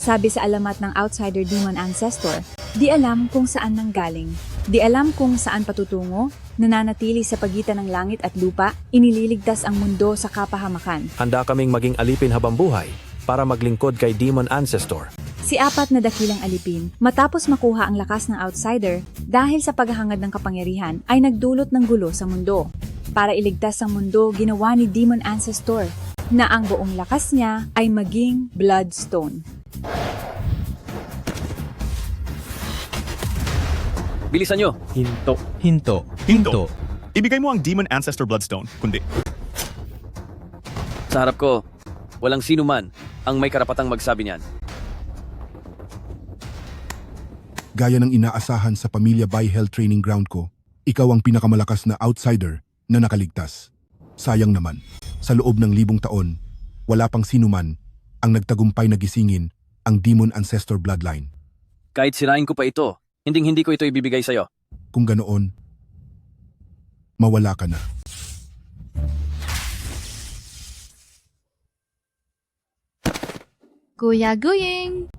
Sabi sa alamat ng outsider demon ancestor, di alam kung saan nanggaling. Di alam kung saan patutungo, nananatili sa pagitan ng langit at lupa, inililigtas ang mundo sa kapahamakan. Handa kaming maging alipin habang buhay para maglingkod kay Demon Ancestor. Si apat na dakilang alipin, matapos makuha ang lakas ng outsider dahil sa paghahangad ng kapangyarihan, ay nagdulot ng gulo sa mundo. Para iligtas ang mundo, ginawa ni Demon Ancestor na ang buong lakas niya ay maging Bloodstone. Bilisan nyo! Hinto. Ibigay mo ang Demon Ancestor Bloodstone, kundi. Sa harap ko, walang sino man ang may karapatang magsabi niyan. Gaya ng inaasahan sa Pamilya Bayhel Training Ground ko, ikaw ang pinakamalakas na outsider na nakaligtas. Sayang naman, sa loob ng 1,000 taon, wala pang sino man ang nagtagumpay na gisingin ang Demon Ancestor Bloodline. Kahit sirain ko pa ito, hindi ko ito ibibigay sa'yo. Kung ganoon, mawala ka na. Kuya Guying!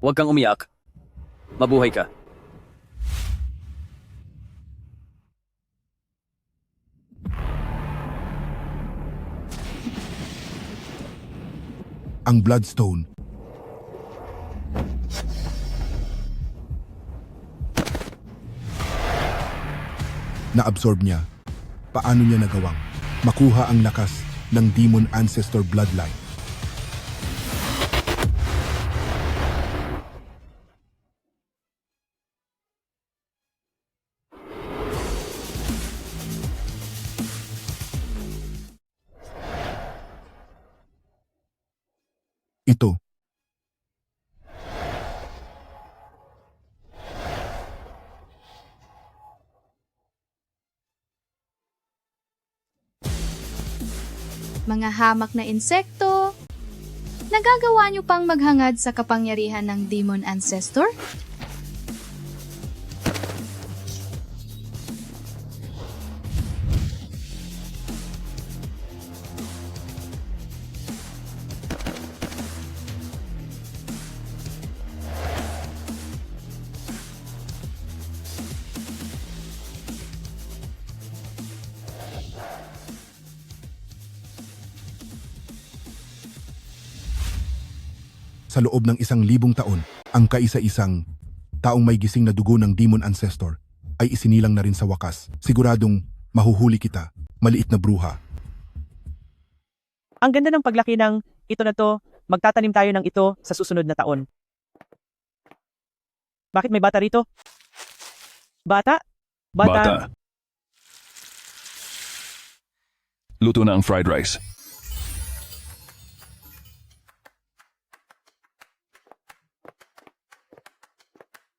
Huwag kang umiyak. Mabuhay ka. Ang Bloodstone. Na-absorb niya. Paano niya nagawang makuha ang lakas ng Demon Ancestor Bloodline? Ito. Mga hamak na insekto, nagagawa niyo pang maghangad sa kapangyarihan ng Demon Ancestor? Sa loob ng 1,000 taon, ang kaisa-isang taong may gising na dugo ng Demon Ancestor ay isinilang na rin sa wakas. Siguradong mahuhuli kita, maliit na bruha. Ang ganda ng paglaki ng ito na to, magtatanim tayo ng ito sa susunod na taon. Bakit may bata rito? Bata? Bata. Luto na ang fried rice.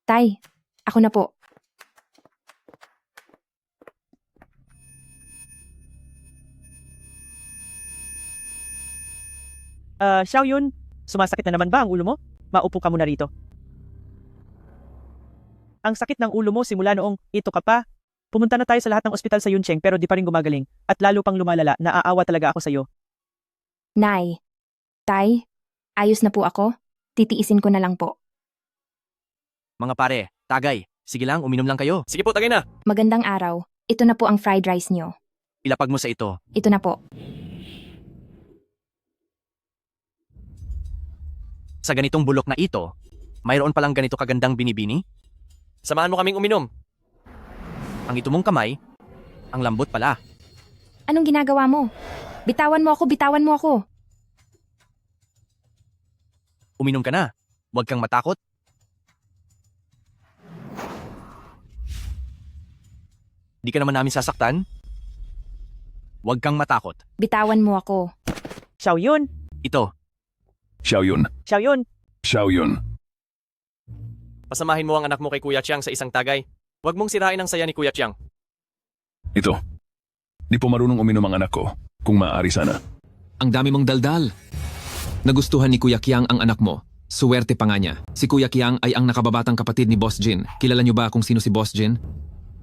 Tay, ako na po. Xiao Yun, sumasakit na naman ba ang ulo mo? Maupo ka muna rito. Ang sakit ng ulo mo simula noong ito ka pa. Pumunta na tayo sa lahat ng ospital sa Yuncheng pero di pa rin gumagaling. At lalo pang lumalala, naaawa talaga ako sa'yo. Nay, Tay, ayos na po ako. Titiisin ko na lang po. Mga pare, tagay. Sige lang, uminom lang kayo. Sige po, tagay na. Magandang araw. Ito na po ang fried rice nyo. Ilapag mo sa ito. Ito na po. Sa ganitong bulok na ito, mayroon palang ganito kagandang binibini? Samahan mo kaming uminom. Ang ito mong kamay, ang lambot pala. Anong ginagawa mo? Bitawan mo ako, bitawan mo ako. Uminom ka na. Huwag kang matakot. Di ka naman namin sasaktan. Huwag kang matakot. Bitawan mo ako. Xiao Yun! Ito, Xiao Yun. Xiao Yun! Xiao Yun. pasamahin mo ang anak mo kay Kuya Chiang sa isang tagay. Huwag mong sirain ang saya ni Kuya Chiang. Ito. Di po marunong uminom ang anak ko. Kung maaari sana. Ang dami mong daldal. Nagustuhan ni Kuya Kiang ang anak mo. Suwerte pa nga niya. Si Kuya Kiang ay ang nakababatang kapatid ni Boss Jin. Kilala niyo ba kung sino si Boss Jin?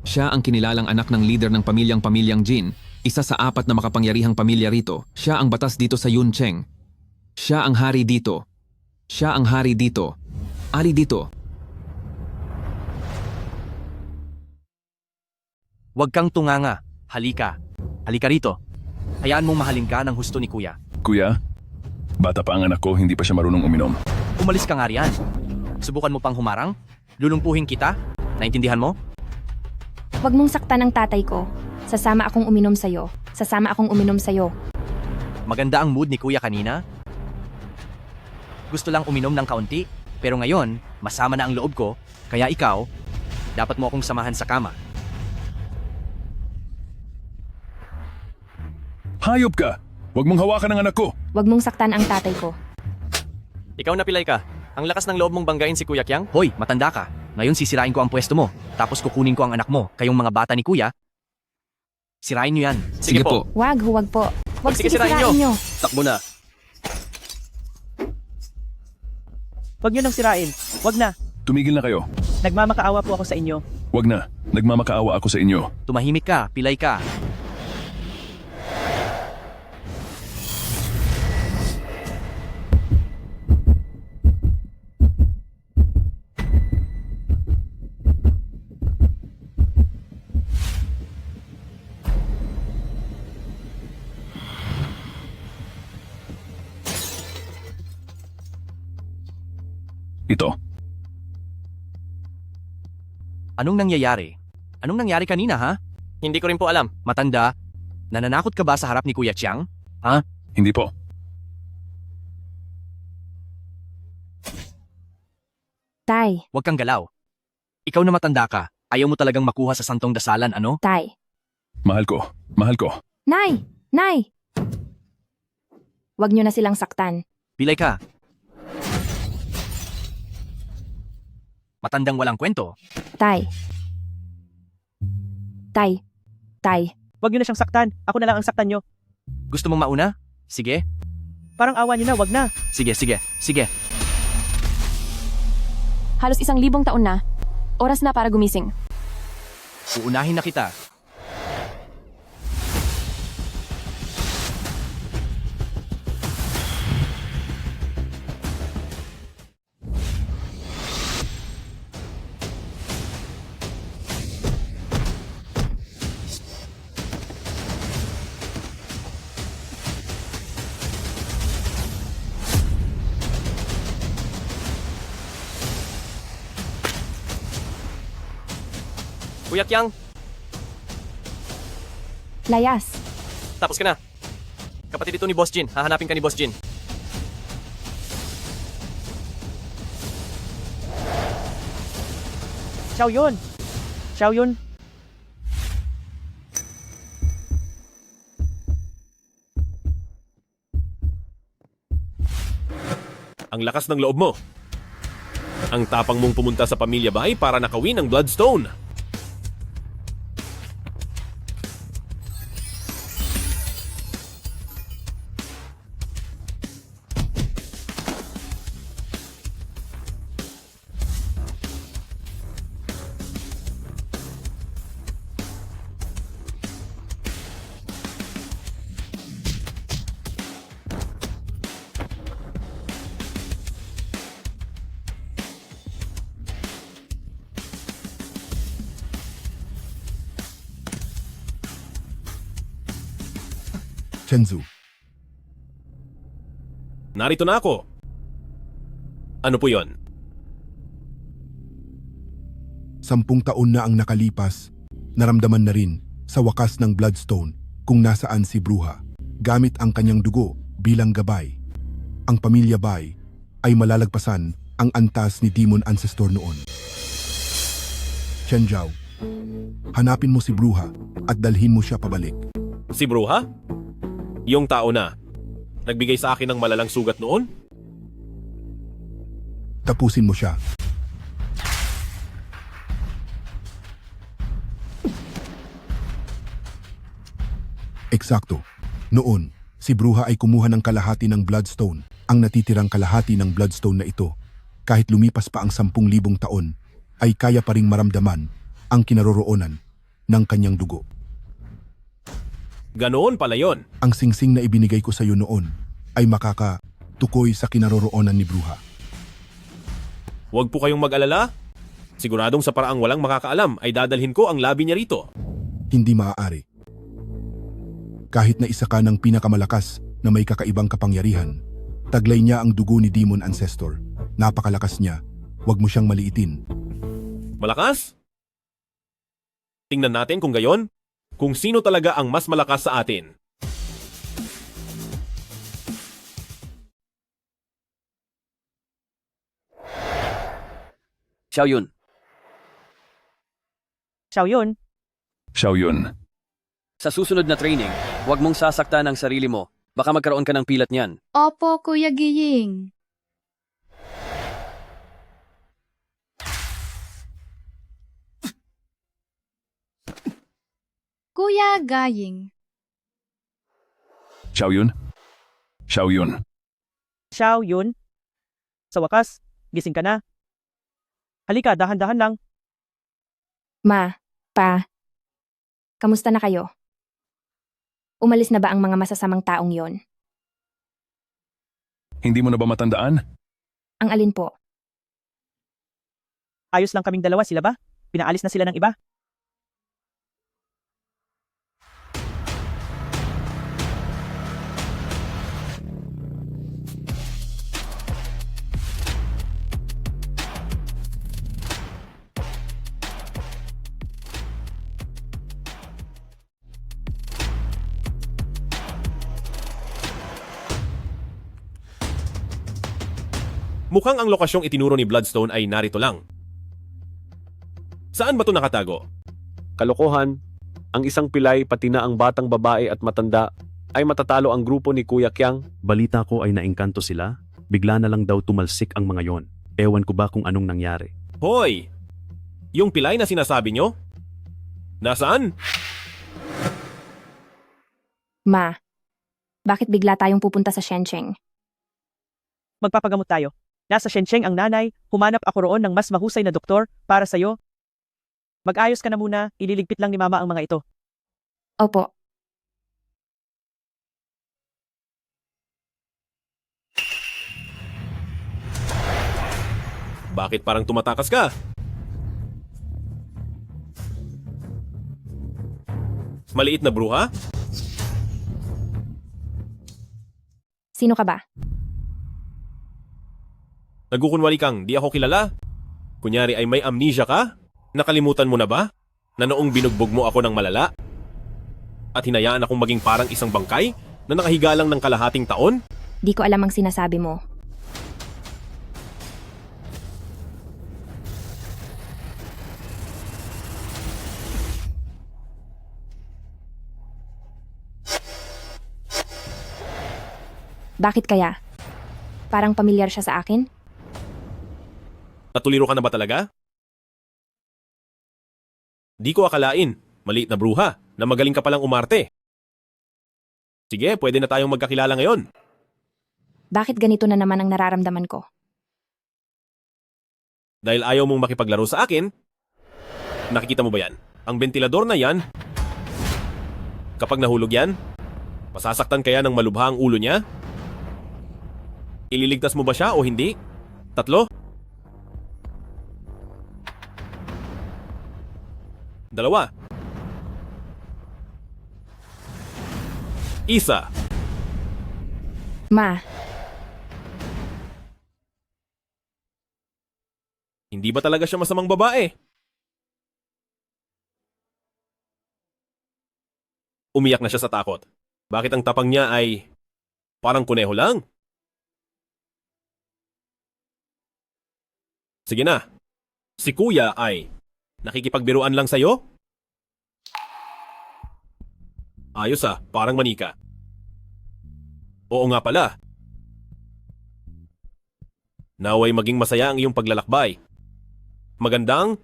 Siya ang kinilalang anak ng leader ng pamilyang Jin. Isa sa 4 na makapangyarihang pamilya rito. Siya ang batas dito sa Yuncheng. Siya ang hari dito. Siya ang hari dito. Ali dito. Huwag kang tunganga. Halika. Halika rito. Hayaan mong mahalin ka ng husto ni kuya. Kuya, bata pa ang anak ko, hindi pa siya marunong uminom. Umalis ka nga riyan. Subukan mo pang humarang? Lulungkuhin kita? Naintindihan mo? Huwag mong saktan ang tatay ko. Sasama akong uminom sa'yo. Sasama akong uminom sa'yo. Maganda ang mood ni kuya kanina. Gusto lang uminom ng kaunti, pero ngayon, masama na ang loob ko, kaya ikaw, dapat mo akong samahan sa kama. Hayop ka! Huwag mong hawakan ang anak ko! Huwag mong saktan ang tatay ko. Ikaw na pilay ka. Ang lakas ng loob mong banggain si Kuya Kiang. Hoy, matanda ka. Ngayon sisirain ko ang pwesto mo. Tapos kukunin ko ang anak mo. Kayong mga bata ni Kuya. Sirain niyo yan. Sige po. Huwag po. Huwag Sige, sige sirain sirain nyo. nyo. Takbo na. Huwag nyo nang sirain. Huwag na. Tumigil na kayo. Nagmamakaawa po ako sa inyo. Huwag na. Nagmamakaawa ako sa inyo. Tumahimik ka. Pilay ka. Ito. Anong nangyayari? Anong nangyari kanina, ha? Hindi ko rin po alam. Matanda, nananakot ka ba sa harap ni Kuya Chiang? Hindi po. Tay, Huwag kang galaw. Ikaw na matanda ka. Ayaw mo talagang makuha sa santong dasalan, ano? tay. Mahal ko. Mahal ko. Nay! Nay! Huwag nyo na silang saktan. Pilay ka. Matandang walang kwento. Tay. Tay. Tay. Huwag nyo na siyang saktan. Ako na lang ang saktan nyo. Gusto mong mauna? Sige. Parang awa nyo na, wag na. Sige, sige, sige. Halos 1,000 taon na. Oras na para gumising. Uunahin na kita. Kuya Kiang, Layas. tapos ka na. Kapatid ito ni Boss Jin. Hahanapin ka ni Boss Jin. Xiao Yun. Xiao Yun. Ang lakas ng loob mo. Ang tapang mong pumunta sa Pamilya Bay para nakawin ang Bloodstone. Chenzu, Narito na ako. Ano po yon? 10 taon na ang nakalipas, naramdaman na rin sa wakas ng Bloodstone kung nasaan si Bruha, gamit ang kanyang dugo bilang gabay. Ang Pamilya Bay ay malalagpasan ang antas ni Demon Ancestor noon. Chen Zhao, hanapin mo si Bruha at dalhin mo siya pabalik. Si Bruha? Yung tao na nagbigay sa akin ng malalang sugat noon? Tapusin mo siya. Eksakto. Noon, si Bruha ay kumuha ng kalahati ng Bloodstone. Ang natitirang kalahati ng Bloodstone na ito, kahit lumipas pa ang 10,000 taon, ay kaya pa ring maramdaman ang kinaroroonan ng kanyang dugo. Ganoon pala yon. Ang singsing na ibinigay ko sa iyo noon ay makakatukoy sa kinaroroonan ni Bruha. Huwag po kayong mag-alala. Siguradong sa paraang walang makakaalam ay dadalhin ko ang labi niya rito. Hindi maaari. Kahit na isa ka ng pinakamalakas na may kakaibang kapangyarihan, taglay niya ang dugo ni Demon Ancestor. Napakalakas niya. Huwag mo siyang maliitin. Malakas? Tingnan natin kung gayon, kung sino talaga ang mas malakas sa atin. Xiao Yun. Xiao Yun, Xiao Yun. Sa susunod na training, huwag mong sasaktan ang sarili mo. Baka magkaroon ka ng pilat niyan. Opo, Kuya Giying. Kuya Gaying. Xiao Yun. Xiao Yun. Xiao Yun. Sa wakas, gising ka na. Halika, dahan-dahan lang. Ma, Pa, kamusta na kayo? Umalis na ba ang mga masasamang taong yon? Hindi mo na ba matandaan? Ang alin po? Ayos lang kaming dalawa, sila ba? Pinaalis na sila ng iba? Mukhang ang lokasyong itinuro ni Bloodstone ay narito lang. Saan ba ito nakatago? Kalokohan, ang isang pilay pati na ang batang babae at matanda ay matatalo ang grupo ni Kuya Kyang. Balita ko ay naengkanto sila. Bigla na lang daw tumalsik ang mga yon. Ewan ko ba kung anong nangyari. Hoy! Yung pilay na sinasabi nyo? Nasaan? Ma, bakit bigla tayong pupunta sa Shencheng? Magpapagamot tayo. Nasa Shencheng ang nanay, humanap ako roon ng mas mahusay na doktor para sa'yo. Mag-ayos ka na muna, ililigpit lang ni Mama ang mga ito. Opo. Bakit parang tumatakas ka? Maliit na bruha? Sino ka ba? Nagkukunwari kang di ako kilala? Kunyari ay may amnesia ka? Nakalimutan mo na ba? Na noong binugbog mo ako ng malala? At hinayaan akong maging parang isang bangkay na nakahiga lang ng kalahating taon? Di ko alam ang sinasabi mo. Bakit kaya? Parang pamilyar siya sa akin? Natuliro ka na ba talaga? Di ko akalain, maliit na bruha, na magaling ka palang umarte. Sige, pwede na tayong magkakilala ngayon. Bakit ganito na naman ang nararamdaman ko? Dahil ayaw mong makipaglaro sa akin, nakikita mo ba yan? Ang ventilador na yan, kapag nahulog yan, masasaktan kaya ng malubha ang ulo niya? Ililigtas mo ba siya o hindi? 3? 2. 1. Ma, Hindi ba talaga siya masamang babae? Umiyak na siya sa takot. Bakit ang tapang niya ay parang kuneho lang? Sige na. Si Kuya ay nakikipagbiruan lang sa'yo? Ayos parang manika. Oo nga pala. Naway maging masaya ang iyong paglalakbay. Magandang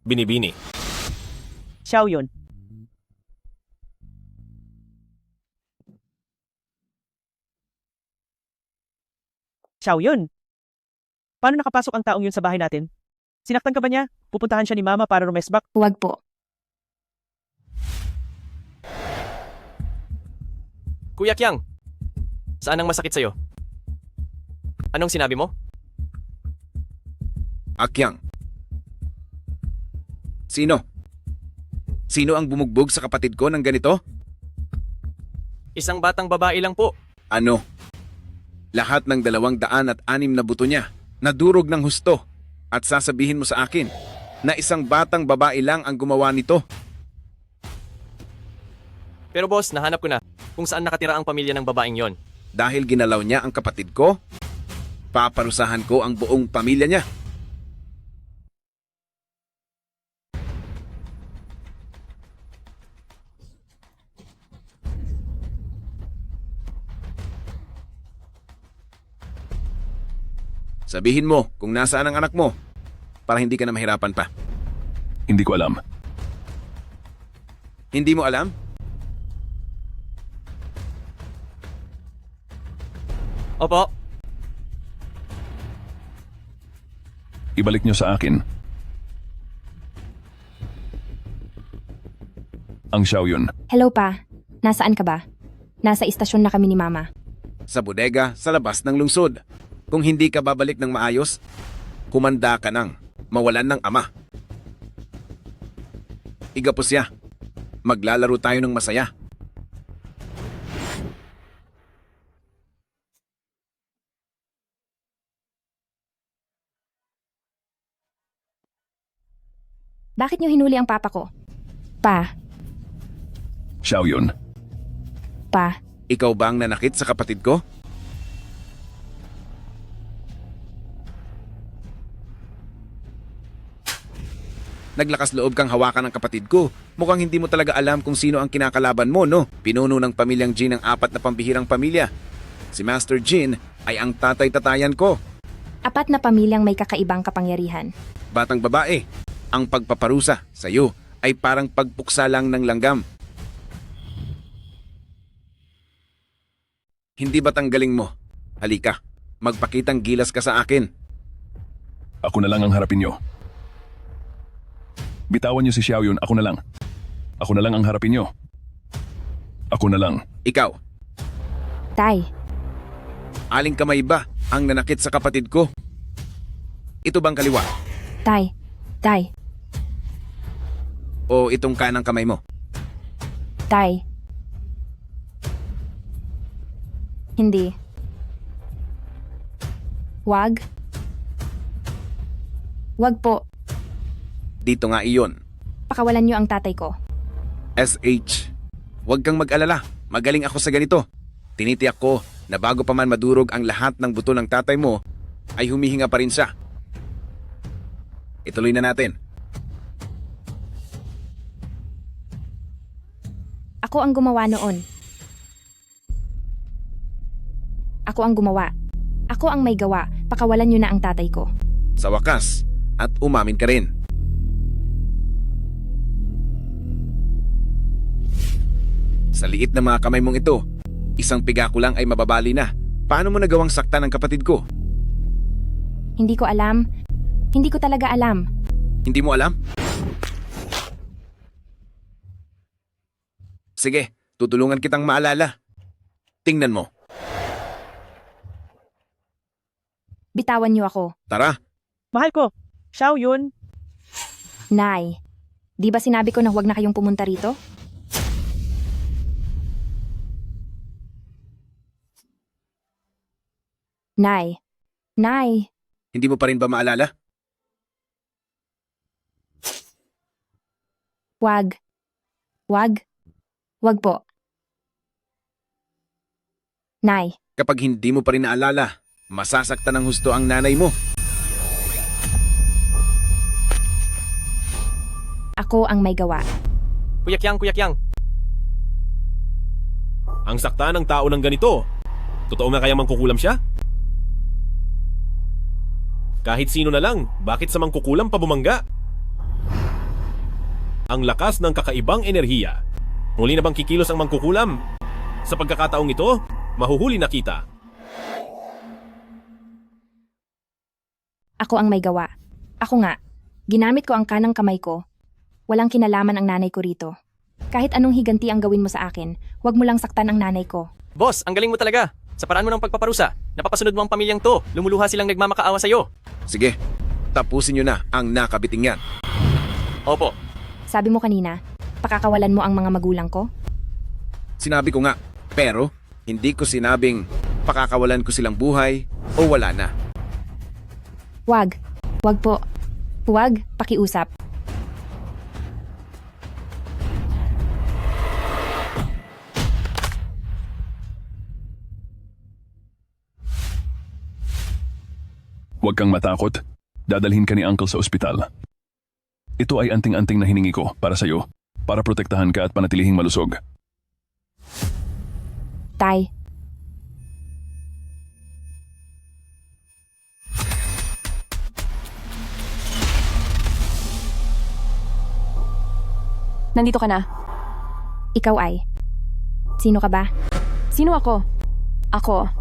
binibini. Xiao Yun. Xiao Yun. Paano nakapasok ang taong yun sa bahay natin? Sinaktan ka ba niya? Pupuntahan siya ni Mama para rumesbak? huwag po. Kuya Kyang, saan ang masakit sa'yo? Anong sinabi mo? Akyang. Sino? Sino ang bumugbog sa kapatid ko ng ganito? Isang batang babae lang po. Ano? Lahat ng 206 na buto niya, nadurog ng husto. At sasabihin mo sa akin na isang batang babae lang ang gumawa nito. Pero boss, nahanap ko na kung saan nakatira ang pamilya ng babaeng yon. Dahil ginalaw niya ang kapatid ko, paparusahan ko ang buong pamilya niya. Sabihin mo kung nasaan ang anak mo para hindi ka na mahirapan pa. Hindi ko alam. Hindi mo alam? Opo. Ibalik niyo sa akin. Ang Xiaoyun. Hello pa. Nasaan ka ba? Nasa istasyon na kami ni Mama. Sa bodega sa labas ng lungsod. Kung hindi ka babalik ng maayos, kumanda ka nang mawalan ng ama. Igapos siya. Maglalaro tayo ng masaya. Bakit niyo hinuli ang papa ko? Pa, Xiaoyun. pa, Ikaw ba ang nanakit sa kapatid ko? Naglakas loob kang hawakan ng kapatid ko. Mukhang hindi mo talaga alam kung sino ang kinakalaban mo, no? Pinuno ng pamilyang Jin ang 4 na pambihirang pamilya. Si Master Jin ay ang tatay-tatayan ko. 4 na pamilyang may kakaibang kapangyarihan. Batang babae, ang pagpaparusa sa iyo ay parang pagpuksa lang ng langgam. Hindi ba't ang galing mo? Halika, magpakitang gilas ka sa akin. Ako na lang ang harapin niyo. Bitawan niyo si Xiaoyun, ako na lang. Ako na lang ang harapin niyo. Ako na lang. Ikaw, Tay, aling kamay ba ang nanakit sa kapatid ko? Ito bang kaliwa? Tay, Tay, O itong kanang kamay mo? Tay. Hindi. Wag. Wag po. Dito nga iyon. Pakawalan niyo ang tatay ko. SH, huwag kang mag-alala. Magaling ako sa ganito. Tinitiyak ko na bago pa man madurog ang lahat ng buto ng tatay mo, ay humihinga pa rin siya. Ituloy na natin. Ako ang gumawa noon. Ako ang gumawa. Ako ang may gawa. Pakawalan niyo na ang tatay ko. Sa wakas, at umamin ka rin. Sa liit na mga kamay mong ito, isang piga ko lang ay mababali na. Paano mo nagawang saktan ng kapatid ko? Hindi ko alam. Hindi ko talaga alam. Hindi mo alam? Sige, tutulungan kitang maalala. Tingnan mo. Bitawan niyo ako. Tara, Mahal ko. Xiaoyun. Nay, di ba sinabi ko na huwag na kayong pumunta rito? Nay. Nay. hindi mo pa rin ba maalala? Wag. Wag. Wag po. Nay. Kapag hindi mo pa rin naalala, masasaktan ng husto ang nanay mo. Ako ang may gawa. Kuya Kyang. Ang sakta ng tao ng ganito. Totoo nga kaya mangkukulam siya? Kahit sino na lang, bakit sa mangkukulam pa bumangga? Ang lakas ng kakaibang enerhiya. Muli na bang kikilos ang mangkukulam? Sa pagkakataong ito, mahuhuli na kita. Ako ang may gawa. Ako nga. Ginamit ko ang kanang kamay ko. Walang kinalaman ang nanay ko rito. Kahit anong higanti ang gawin mo sa akin, huwag mo lang saktan ang nanay ko. Boss, ang galing mo talaga. Sa paraan mo ng pagpaparusa, napapasunod mo ang pamilyang to. Lumuluha silang nagmamakaawa sa'yo. Sige, Tapusin nyo na ang nakabiting yan. Opo. Sabi mo kanina, pakakawalan mo ang mga magulang ko? Sinabi ko nga, pero hindi ko sinabing pakakawalan ko silang buhay o wala na. Wag. Wag po. Wag, pakiusap. Huwag kang matakot. Dadalhin ka ni Uncle sa ospital. Ito ay anting-anting na hiningi ko para sa'yo, para protektahan ka at panatilihing malusog. Tay, Nandito ka na. ikaw ay. Sino ka ba? Sino ako? Ako.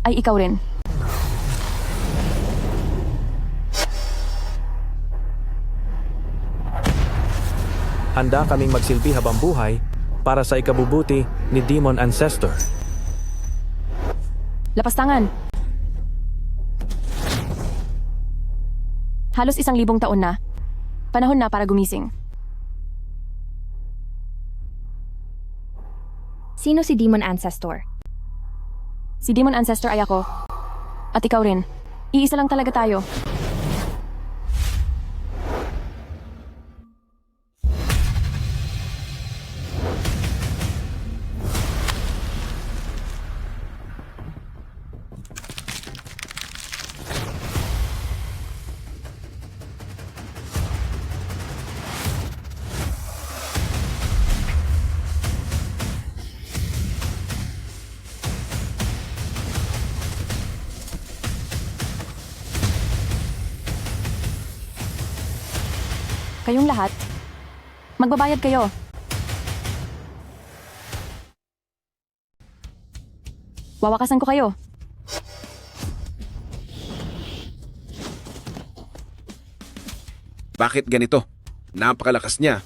Ay ikaw rin. Handa kaming magsilbi habang buhay para sa ikabubuti ni Demon Ancestor. Lapastangan. Halos 1,000 taon na. Panahon na para gumising. Sino si Demon Ancestor? Si Demon Ancestor ay ako. At ikaw rin. Iisa lang talaga tayo. Kayong lahat, magbabayad kayo. Wawakasan ko kayo. Bakit ganito? Napakalakas niya.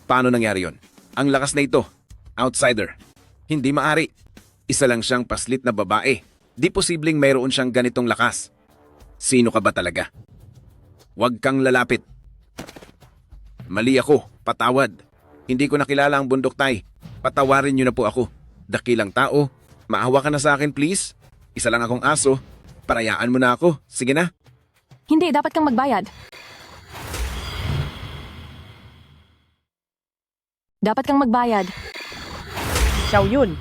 Paano nangyari yon? Ang lakas na ito. Outsider. Hindi maari. Isa lang siyang paslit na babae. Di posibleng mayroon siyang ganitong lakas. Sino ka ba talaga? Huwag kang lalapit. Mali ako. Patawad. Hindi ko nakilala ang bundok tay. Patawarin niyo na po ako. Dakilang tao. Maawa ka na sa akin please. Isa lang akong aso. Parayaan mo na ako. Sige na. Hindi, dapat kang magbayad. Dapat kang magbayad. Xiao Yun.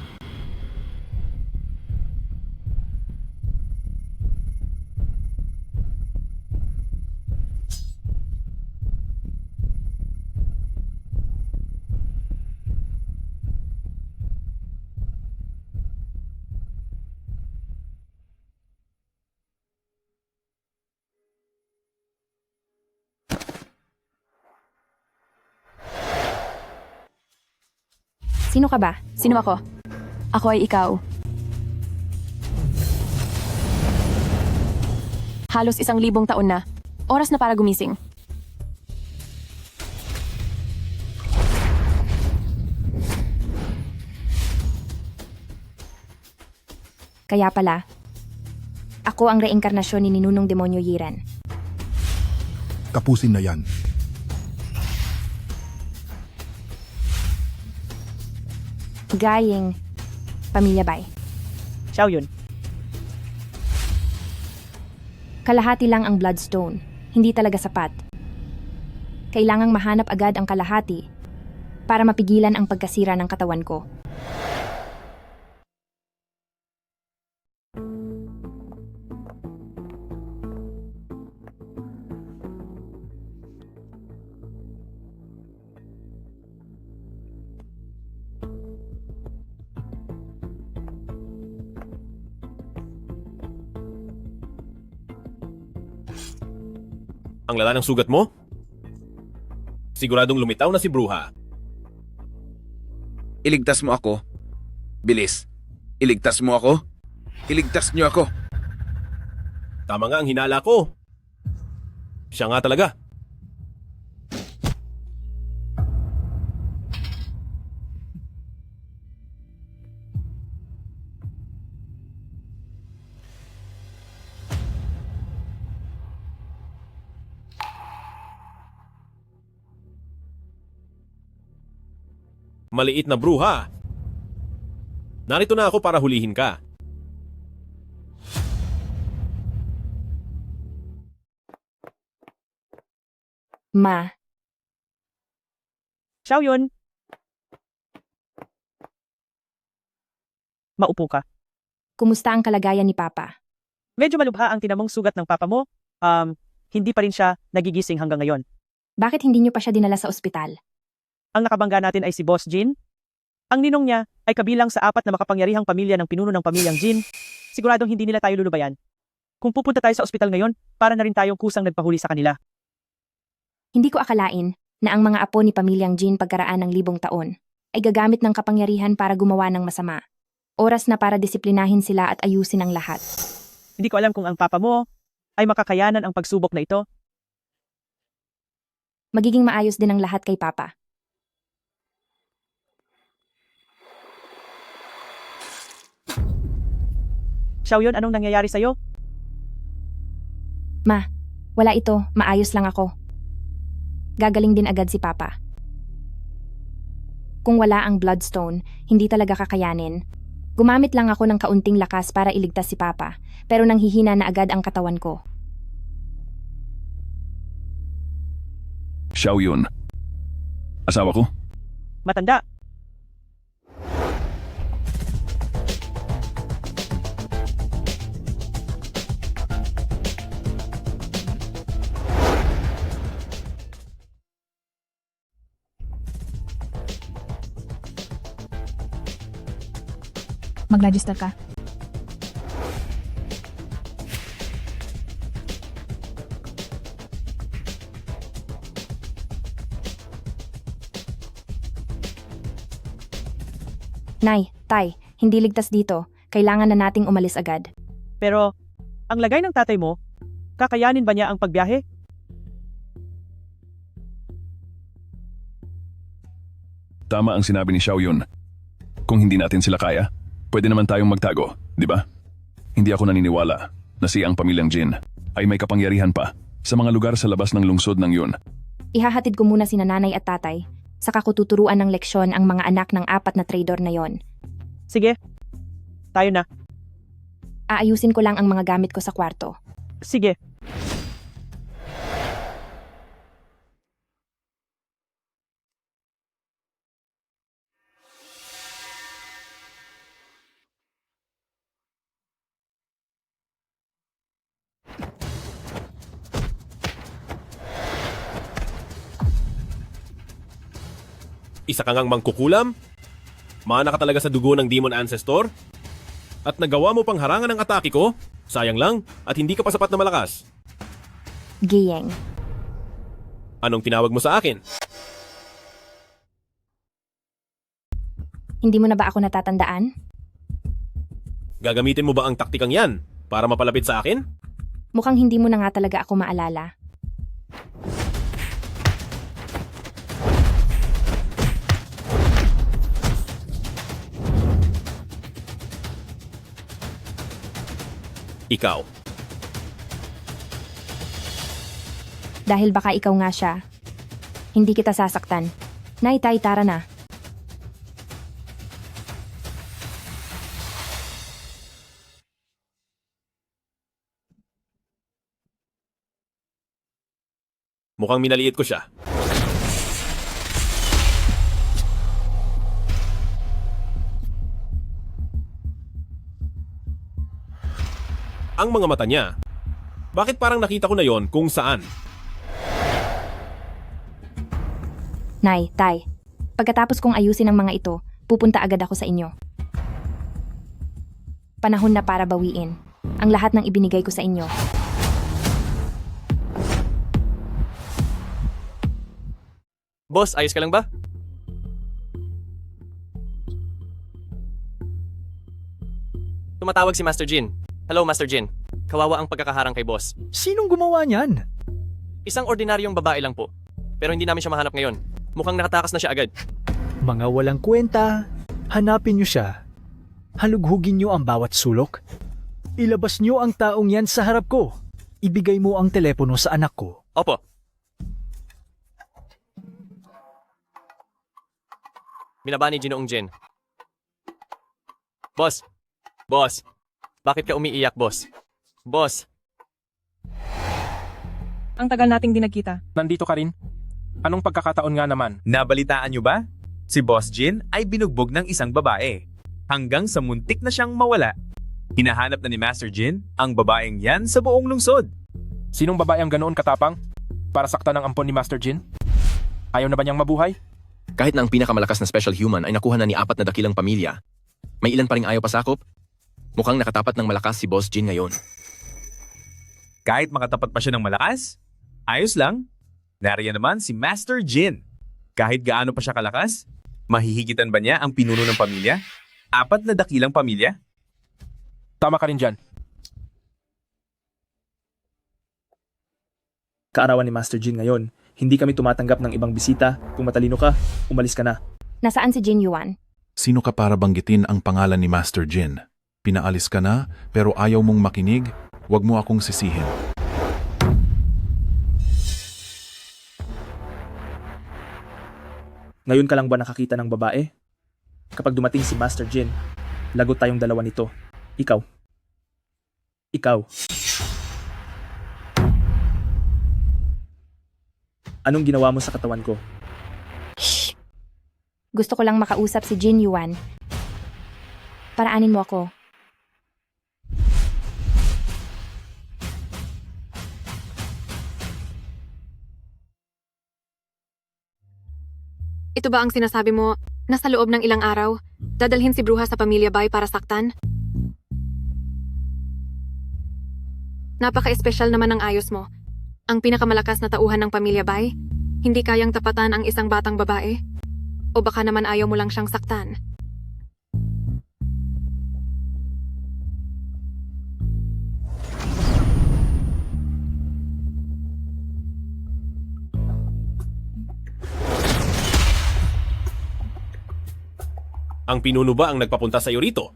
Sino ka ba? Sino ako? Ako ay ikaw. Halos 1,000 taon na. Oras na para gumising. Kaya pala, ako ang reinkarnasyon ni Ninunong Demonyo Yiran. Tapusin na yan. Gayeng Pamilya Bay. Xiao Yun. Kalahati lang ang Bloodstone. Hindi talaga sapat. Kailangang mahanap agad ang kalahati para mapigilan ang pagkasira ng katawan ko. Ang lala ng sugat mo? Siguradong lumitaw na si Bruha. Iligtas mo ako. Bilis. Iligtas mo ako. Iligtas niyo ako. Tama nga ang hinala ko. Siya nga talaga. Maliit na bruha. Narito na ako para hulihin ka. Ma, Xiaoyun. Maupo ka. kumusta ang kalagayan ni Papa? Medyo malubha ang tinamong sugat ng papa mo. Hindi pa rin siya nagigising hanggang ngayon. Bakit hindi niyo pa siya dinala sa ospital? Ang nakabangga natin ay si Boss Jin. Ang ninong niya ay kabilang sa 4 na makapangyarihang pamilya ng pinuno ng pamilyang Jin. Siguradong hindi nila tayo lulubayan. Kung pupunta tayo sa ospital ngayon, para na rin tayong kusang nagpahuli sa kanila. Hindi ko akalain na ang mga apo ni pamilyang Jin pagkaraan ng 1,000 taon ay gagamit ng kapangyarihan para gumawa ng masama. Oras na para disiplinahin sila at ayusin ang lahat. Hindi ko alam kung ang papa mo ay makakayanan ang pagsubok na ito. Magiging maayos din ang lahat kay Papa. Xiaoyun, anong nangyayari sa'yo? Ma, wala ito, maayos lang ako. Gagaling din agad si Papa. Kung wala ang Bloodstone, hindi talaga kakayanin. Gumamit lang ako ng kaunting lakas para iligtas si Papa, pero nanghihina na agad ang katawan ko. Xiaoyun. Asawa ko? Matanda. Mag-register ka. Nay, Tay, hindi ligtas dito. Kailangan na nating umalis agad. Pero, ang lagay ng tatay mo, kakayanin ba niya ang pagbiyahe? Tama ang sinabi ni Xiaoyun. Kung hindi natin sila kaya, pwede naman tayong magtago, di ba? Hindi ako naniniwala na si ang pamilyang Jin ay may kapangyarihan pa sa mga lugar sa labas ng lungsod ng yun. Ihahatid ko muna sina nanay at tatay, saka ko tuturuan ng leksyon ang mga anak ng 4 na trader na yon. Sige, tayo na. Aayusin ko lang ang mga gamit ko sa kwarto. Sige. Isa ka ngang mangkukulam? Mana ka talaga sa dugo ng Demon Ancestor? At nagawa mo pang harangan ng atake ko? Sayang lang, at hindi ka pa sapat na malakas. Giyeng. Anong tinawag mo sa akin? Hindi mo na ba ako natatandaan? Gagamitin mo ba ang taktikang yan para mapalapit sa akin? Mukhang hindi mo na nga talaga ako maalala. Ikaw. Dahil baka ikaw nga siya. Hindi kita sasaktan. Nay, Tay, tara na. Mukhang minaliit ko siya. Ang mga mata niya. Bakit parang nakita ko na yon kung saan? Nay, Tay. Pagkatapos kong ayusin ang mga ito, pupunta agad ako sa inyo. Panahon na para bawiin ang lahat ng ibinigay ko sa inyo. Boss, ayos ka lang ba? Tumatawag si Master Jin. Hello, Master Jin. Kawawa ang pagkakaharang kay boss. Sinong gumawa niyan? Isang ordinaryong babae lang po. Pero hindi namin siya mahanap ngayon. Mukhang nakatakas na siya agad. Mga walang kwenta, hanapin niyo siya. Halughugin niyo ang bawat sulok. Ilabas niyo ang taong yan sa harap ko. Ibigay mo ang telepono sa anak ko. Opo. Binaba ni Ginoong Jin. Boss. Boss. Bakit ka umiiyak, boss? Boss. Ang tagal nating di nagkita. Nandito ka rin? Anong pagkakataon nga naman? Nabalitaan nyo ba? Si Boss Jin ay binugbog ng isang babae. Hanggang sa muntik na siyang mawala. Hinahanap na ni Master Jin ang babaeng yan sa buong lungsod. Sinong babae ang ganoon katapang? Para saktan ang ampon ni Master Jin? Ayaw na ba niyang mabuhay? Kahit na ang pinakamalakas na special human ay nakuha na ni 4 na dakilang pamilya, may ilan pa ring ayaw pasakop? Mukhang nakatapat ng malakas si Boss Jin ngayon. Kahit makatapat pa siya ng malakas, ayos lang. Nariyan naman si Master Jin. Kahit gaano pa siya kalakas, mahihigitan ba niya ang pinuno ng pamilya? 4 na dakilang pamilya? Tama ka rin dyan. Kaarawan ni Master Jin ngayon. Hindi kami tumatanggap ng ibang bisita. Kung matalino ka, umalis ka na. Nasaan si Jin Yuan? Sino ka para banggitin ang pangalan ni Master Jin? Pinaalis ka na, pero ayaw mong makinig? Huwag mo akong sisihin. Ngayon ka lang ba nakakita ng babae? Kapag dumating si Master Jin, lagot tayong dalawa nito. Ikaw. Ikaw. Anong ginawa mo sa katawan ko? Shh! Gusto ko lang makausap si Jin Yuan. Paraanin mo ako. Ito ba ang sinasabi mo na sa loob ng ilang araw, dadalhin si Bruha sa Pamilya Bay para saktan? Napaka-espesyal naman ng ayos mo. Ang pinakamalakas na tauhan ng Pamilya Bay, hindi kayang tapatan ang isang batang babae? O baka naman ayaw mo lang siyang saktan? Ang pinuno ba ang nagpapunta sa'yo rito?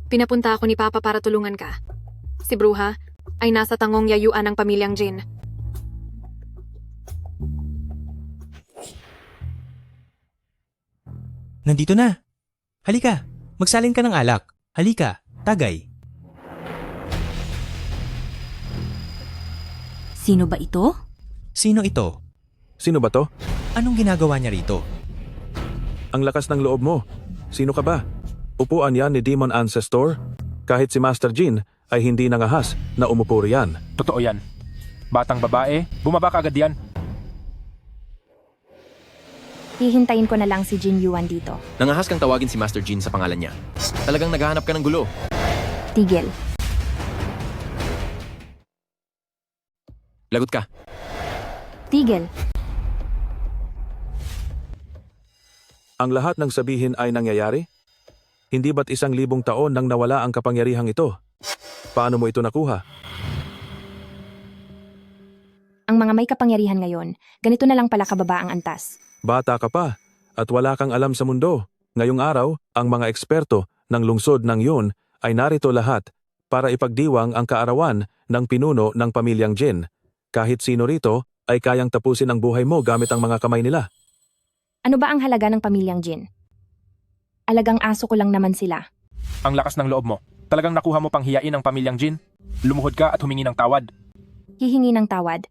Pinapunta ako ni Papa para tulungan ka. Si Bruha ay nasa tangong yayuan ng pamilyang Jin. Nandito na. Halika, magsalin ka ng alak. Halika, tagay. Sino ba ito? Sino ito? Sino ba to? Anong ginagawa niya rito? Ang lakas ng loob mo. Sino ka ba? Upuan yan ni Demon Ancestor? Kahit si Master Jin ay hindi nangahas na umupo riyan. Totoo yan. Batang babae, bumaba ka agad yan. Hihintayin ko na lang si Jin Yuan dito. Nangahas kang tawagin si Master Jin sa pangalan niya. Talagang naghahanap ka ng gulo. Tigil. Lagot ka. Tigil. Ang lahat ng sabihin ay nangyayari? Hindi ba't 1,000 taon nang nawala ang kapangyarihang ito? Paano mo ito nakuha? Ang mga may kapangyarihan ngayon, ganito na lang pala kababa ang antas. Bata ka pa at wala kang alam sa mundo. Ngayong araw, ang mga eksperto ng lungsod ng yun ay narito lahat para ipagdiwang ang kaarawan ng pinuno ng pamilyang Jin. Kahit sino rito ay kayang tapusin ang buhay mo gamit ang mga kamay nila. Ano ba ang halaga ng pamilyang Jin? Alagang aso ko lang naman sila. Ang lakas ng loob mo. Talagang nakuha mo pang hiyain ang pamilyang Jin? Lumuhod ka at humingi ng tawad. Hihingi ng tawad.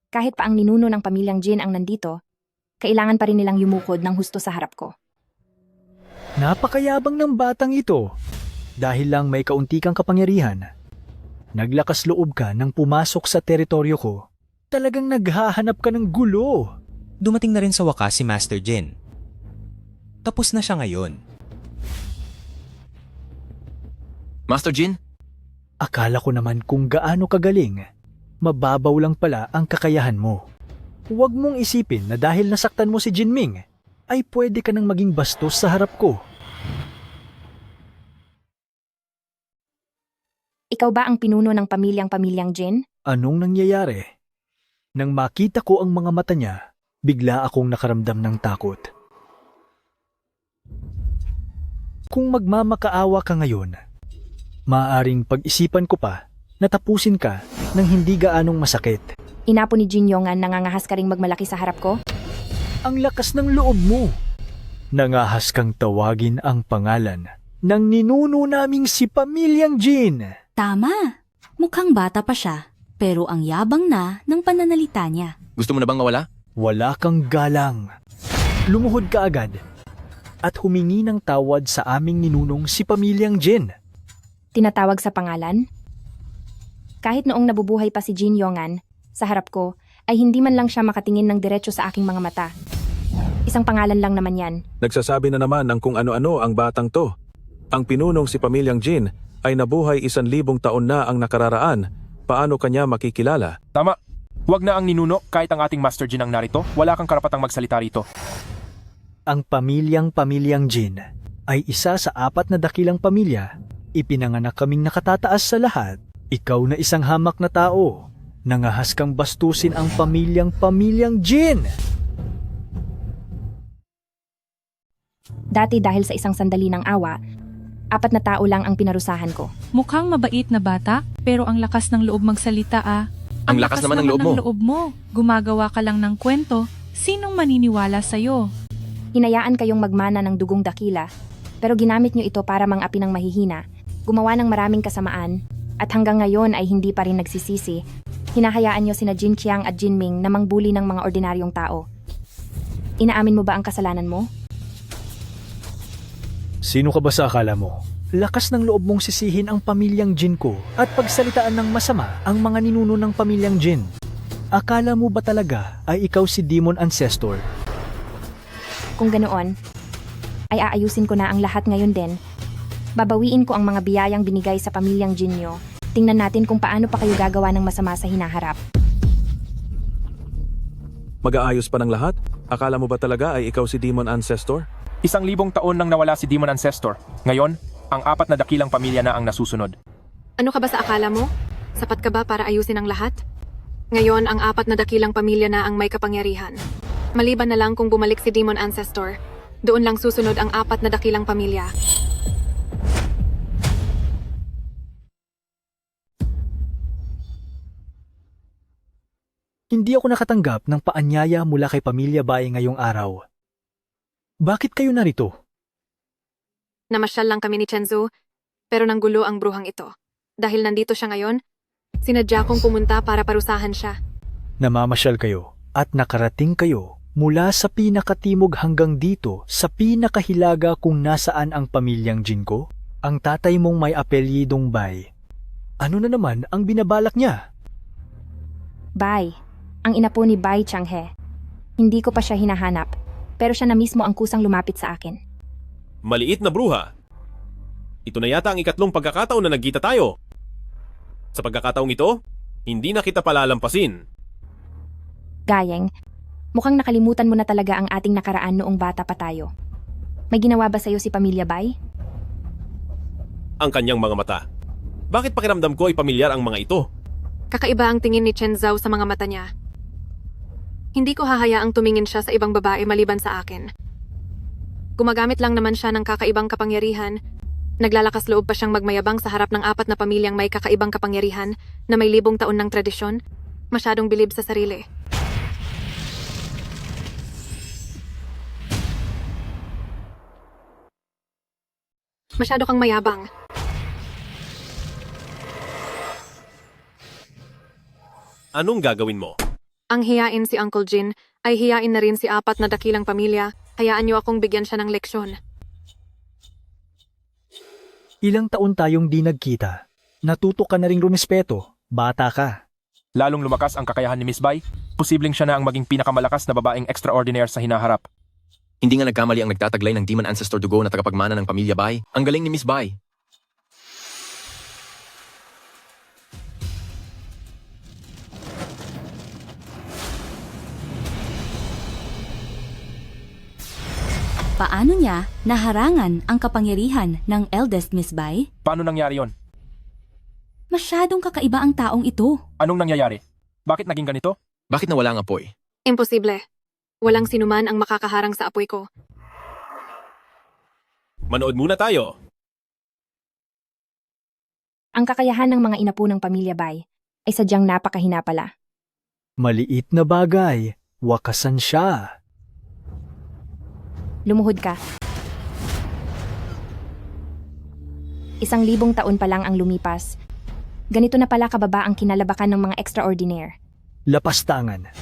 Kahit pa ang ninuno ng pamilyang Jin ang nandito, kailangan pa rin nilang yumukod ng husto sa harap ko. Napakayabang ng batang ito. Dahil lang may kaunti kang kapangyarihan. Naglakas loob ka nang pumasok sa teritoryo ko. Talagang naghahanap ka ng gulo. Dumating na rin sa wakas si Master Jin. Tapos na siya ngayon. Master Jin? Akala ko naman kung gaano kagaling. Mababaw lang pala ang kakayahan mo. Huwag mong isipin na dahil nasaktan mo si Jinming, ay pwede ka nang maging bastos sa harap ko. Ikaw ba ang pinuno ng pamilyang Jin? Anong nangyayari? Nang makita ko ang mga mata niya, bigla akong nakaramdam ng takot. Kung magmamakaawa ka ngayon, maaaring pag-isipan ko pa na tapusin ka ng hindi gaanong masakit. Inapo ni Jin Yongan, nangangahas ka ring magmalaki sa harap ko? Ang lakas ng loob mo. Nangahas kang tawagin ang pangalan ng ninuno naming si Pamilyang Jin. Tama. Mukhang bata pa siya, pero ang yabang na ng pananalita niya. Gusto mo na bang mawala? Wala kang galang. Lumuhod ka agad at humingi ng tawad sa aming ninunong si Pamilyang Jin. Tinatawag sa pangalan? Kahit noong nabubuhay pa si Jin Yongan, sa harap ko, ay hindi man lang siya makatingin ng diretso sa aking mga mata. Isang pangalan lang naman yan. Nagsasabi na naman ng kung ano-ano ang batang to. Ang pinunong si Pamilyang Jin ay nabuhay 1,000 taon na ang nakararaan. Paano kanya makikilala? Tama. Huwag na ang ninuno kahit ang ating Master Jin ang narito. Wala kang karapatang magsalita rito. Ang Pamilyang Jin ay isa sa 4 na dakilang pamilya. Ipinanganak kaming nakatataas sa lahat. Ikaw na isang hamak na tao. Nangahas kang bastusin ang Pamilyang Jin! Dati dahil sa isang sandali ng awa, 4 na tao lang ang pinarusahan ko. Mukhang mabait na bata, pero ang lakas ng loob magsalita ah. Ang lakas naman ng loob mo. Gumagawa ka lang ng kwento. Sinong maniniwala sa'yo? Hinayaan kayong magmana ng dugong dakila, pero ginamit nyo ito para mangapi ng mahihina, gumawa ng maraming kasamaan, at hanggang ngayon ay hindi pa rin nagsisisi. Hinahayaan nyo sina Jin Qiang at Jin Ming na mangbuli ng mga ordinaryong tao. Inaamin mo ba ang kasalanan mo? Sino ka ba sa akala mo? Lakas ng loob mong sisihin ang Pamilyang Jin ko at pagsalitaan ng masama ang mga ninuno ng Pamilyang Jin. Akala mo ba talaga ay ikaw si Demon Ancestor? Kung ganoon, ay aayusin ko na ang lahat ngayon din. Babawiin ko ang mga biyayang binigay sa Pamilyang Jin nyo. Tingnan natin kung paano pa kayo gagawa ng masama sa hinaharap. Mag-aayos pa ng lahat? Akala mo ba talaga ay ikaw si Demon Ancestor? 1,000 taon nang nawala si Demon Ancestor. Ngayon, ang 4 na dakilang pamilya na ang nasusunod. Ano ka ba sa akala mo? Sapat ka ba para ayusin ang lahat? Ngayon, ang 4 na dakilang pamilya na ang may kapangyarihan. Maliban na lang kung bumalik si Demon Ancestor, doon lang susunod ang 4 na dakilang pamilya. Hindi ako nakatanggap ng paanyaya mula kay Pamilya Bai ngayong araw. Bakit kayo narito? Namasyal lang kami ni Chenzu, pero nanggulo ang bruhang ito. Dahil nandito siya ngayon, sinadya kong pumunta para parusahan siya. Namamasyal kayo at nakarating kayo mula sa pinakatimog hanggang dito sa pinakahilaga kung nasaan ang Pamilyang Jin ko? Ang tatay mong may apelyidong Bai. Ano na naman ang binabalak niya? Bai, ang ina po ni Bai Changhe. Hindi ko pa siya hinahanap, pero siya na mismo ang kusang lumapit sa akin. Maliit na bruha. Ito na yata ang 2 pagkakataon na nagkita tayo. Sa pagkakataong ito, hindi na kita palalampasin. Gayeng, mukhang nakalimutan mo na talaga ang ating nakaraan noong bata pa tayo. May ginawa ba sa'yo si Pamilya Bai? Ang kanyang mga mata. Bakit pakiramdam ko ay pamilyar ang mga ito? Kakaiba ang tingin ni Chen Zhao sa mga mata niya. Hindi ko hahayaang tumingin siya sa ibang babae maliban sa akin. Gumagamit lang naman siya ng kakaibang kapangyarihan. Naglalakas loob pa siyang magmayabang sa harap ng 4 na pamilyang may kakaibang kapangyarihan na may 1,000 taon ng tradisyon. Masyadong bilib sa sarili. Masyado kang mayabang. Anong gagawin mo? Ang hiyain si Uncle Jin ay hiyain na rin si 4 na dakilang pamilya. Hayaan niyo akong bigyan siya ng leksyon. Ilang taon tayong di nagkita. Natuto ka na ring rumispeto. Bata ka. Lalong lumakas ang kakayahan ni Miss Bai. Posibleng siya na ang maging pinakamalakas na babaeng extraordinaire sa hinaharap. Hindi nga nagkamali ang nagtataglay ng Demon Ancestor Dugo na tagapagmana ng Pamilya Bai. Ang galing ni Miss Bai. Paano niya naharangan ang kapangyarihan ng eldest Miss Bai? Paano nangyari yon? Masyadong kakaiba ang taong ito. Anong nangyayari? Bakit naging ganito? Bakit nawala ang apoy? Imposible. Walang sinuman ang makakaharang sa apoy ko. Manood muna tayo. Ang kakayahan ng mga inapo ng pamilya Bai ay sadyang napakahina pala. Maliit na bagay, wakasan siya. Lumuhod ka. 1,000 taon pa lang ang lumipas. Ganito na pala kababa ang kinalabakan ng mga extraordinaire. Lapastangan.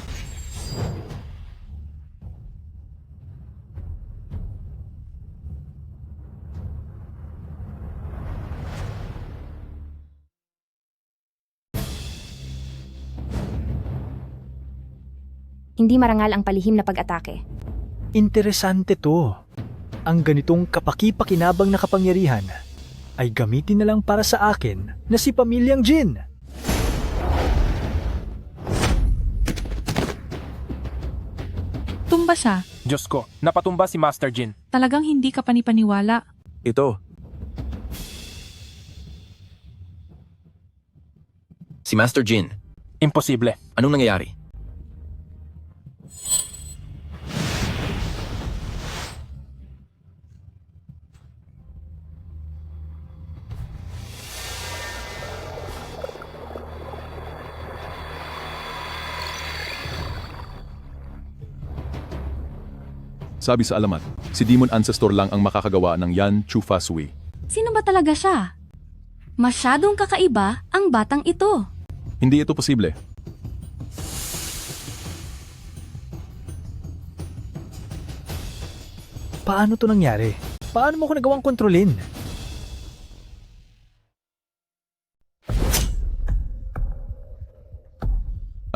Hindi marangal ang palihim na pag-atake. Interesante to. Ang ganitong kapaki-pakinabang na kapangyarihan ay gamitin na lang para sa akin na si Pamilyang Jin. Tumba siya. Diyos ko, napatumba si Master Jin. Talagang hindi ka panipaniwala. Ito, Si Master Jin. Imposible. Anong nangyayari? Sabi sa alamat, si Demon Ancestor lang ang makakagawa ng Yan Chufa Sui. Sino ba talaga siya? Masyadong kakaiba ang batang ito. Hindi ito posible. Paano to nangyari? Paano mo ko nagawang kontrolin?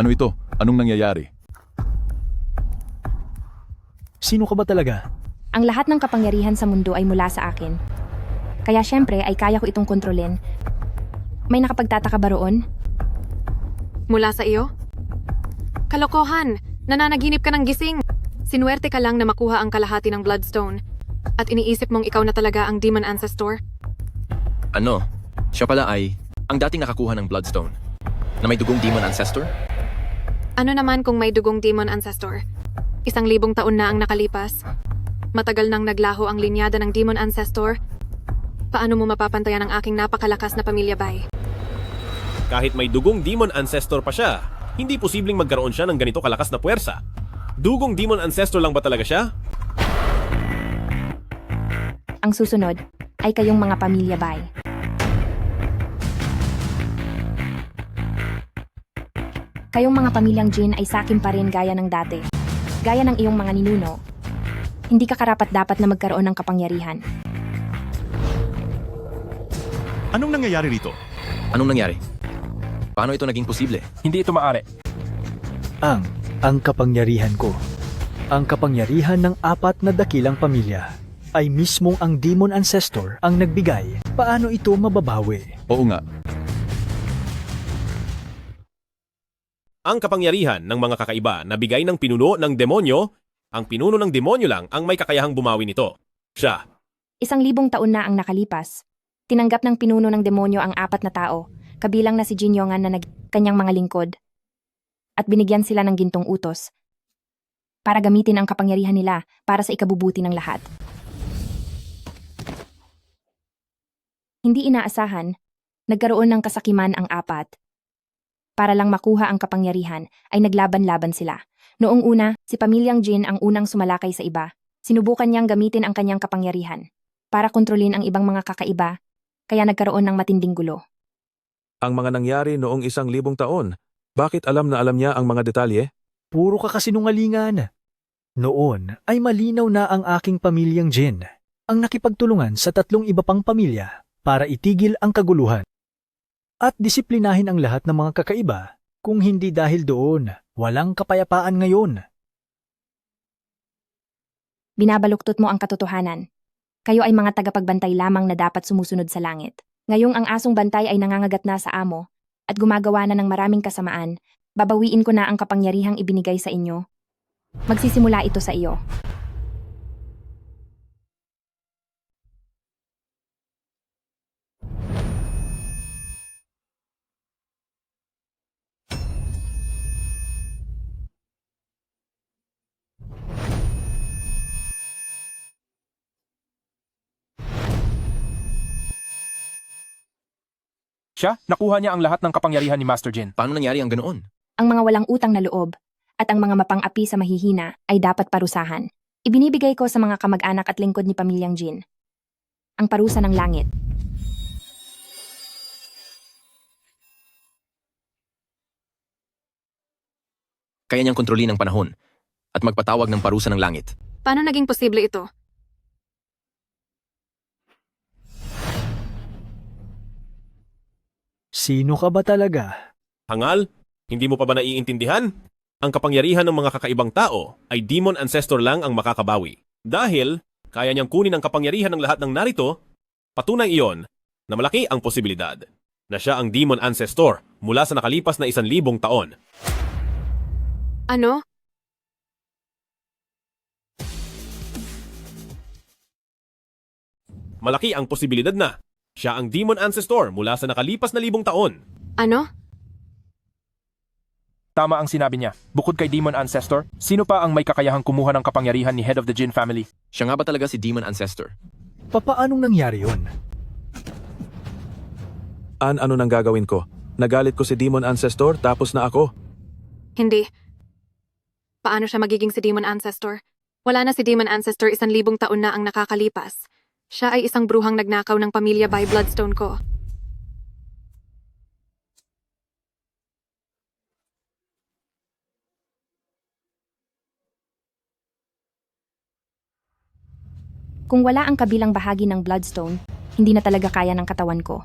Ano ito? Anong nangyayari? Sino ka ba talaga? Ang lahat ng kapangyarihan sa mundo ay mula sa akin. Kaya syempre ay kaya ko itong kontrolin. May nakapagtataka ba roon? Mula sa iyo? Kalokohan! Nananaginip ka ng gising! Sinuwerte ka lang na makuha ang kalahati ng Bloodstone. At iniisip mong ikaw na talaga ang Demon Ancestor? Ano? Siya pala ay ang dating nakakuha ng Bloodstone na may dugong Demon Ancestor? Ano naman kung may dugong Demon Ancestor? 1,000 taon na ang nakalipas. Matagal nang naglaho ang linyada ng Demon Ancestor. Paano mo mapapantayan ang aking napakalakas na pamilya Bai? Kahit may dugong Demon Ancestor pa siya, hindi posibleng magkaroon siya ng ganito kalakas na puwersa. Dugong Demon Ancestor lang ba talaga siya? Ang susunod ay kayong mga pamilya Bai. Kayong mga pamilyang Jin ay sakin pa rin gaya ng dati. Gaya ng iyong mga ninuno, hindi ka karapat-dapat na magkaroon ng kapangyarihan. Anong nangyayari rito? Anong nangyari? Paano ito naging posible? Hindi ito maaari. Ang kapangyarihan ko. Ang kapangyarihan ng 4 na dakilang pamilya ay mismong ang Demon Ancestor ang nagbigay. Paano ito mababawi? Oo nga. Ang kapangyarihan ng mga kakaiba na bigay ng pinuno ng demonyo, ang pinuno ng demonyo lang ang may kakayahang bumawi nito. Siya. 1,000 taon na ang nakalipas. Tinanggap ng pinuno ng demonyo ang 4 na tao, kabilang na si Jin Yongan na kanyang mga lingkod. At binigyan sila ng gintong utos para gamitin ang kapangyarihan nila para sa ikabubuti ng lahat. Hindi inaasahan, nagkaroon ng kasakiman ang 4. Para lang makuha ang kapangyarihan ay naglaban-laban sila. Noong una, si Pamilyang Jin ang unang sumalakay sa iba. Sinubukan niyang gamitin ang kanyang kapangyarihan para kontrolin ang ibang mga kakaiba, kaya nagkaroon ng matinding gulo. ang mga nangyari noong 1,000 taon, bakit alam na alam niya ang mga detalye? Puro ka kasinungalingan. Noon ay malinaw na ang aking pamilyang Jin ang nakipagtulungan sa 3 iba pang pamilya para itigil ang kaguluhan at disiplinahin ang lahat ng mga kakaiba. Kung hindi dahil doon, walang kapayapaan ngayon. Binabaluktot mo ang katotohanan. Kayo ay mga tagapagbantay lamang na dapat sumusunod sa langit. Ngayong ang asong bantay ay nangangagat na sa amo at gumagawa na ng maraming kasamaan, babawiin ko na ang kapangyarihang ibinigay sa inyo. Magsisimula ito sa iyo. Siya, nakuha niya ang lahat ng kapangyarihan ni Master Jin. Paano nangyari ang ganoon? Ang mga walang utang na loob at ang mga mapang-api sa mahihina ay dapat parusahan. Ibinibigay ko sa mga kamag-anak at lingkod ni Pamilyang Jin. Ang parusa ng langit. Kaya niyang kontrolin ang panahon at magpatawag ng parusa ng langit. Paano naging posible ito? Sino ka ba talaga? Hangal, hindi mo pa ba naiintindihan? Ang kapangyarihan ng mga kakaibang tao ay Demon Ancestor lang ang makakabawi. Dahil kaya niyang kunin ang kapangyarihan ng lahat ng narito, patunay iyon na malaki ang posibilidad na siya ang Demon Ancestor mula sa nakalipas na 1,000 taon. Ano? Malaki ang posibilidad na siya ang Demon Ancestor mula sa nakalipas na 1,000 taon. Ano? Tama ang sinabi niya. Bukod kay Demon Ancestor, sino pa ang may kakayahang kumuha ng kapangyarihan ni Head of the Jin family? Siya nga ba talaga si Demon Ancestor? Papaanong nangyari yun? Ano nang gagawin ko? Nagalit ko si Demon Ancestor tapos na ako. Hindi. Paano siya magiging si Demon Ancestor? Wala na si Demon Ancestor 1,000 taon na ang nakakalipas. Siya ay isang bruhang nagnakaw ng pamilya by Bloodstone ko. Kung wala ang kabilang bahagi ng Bloodstone, hindi na talaga kaya ng katawan ko.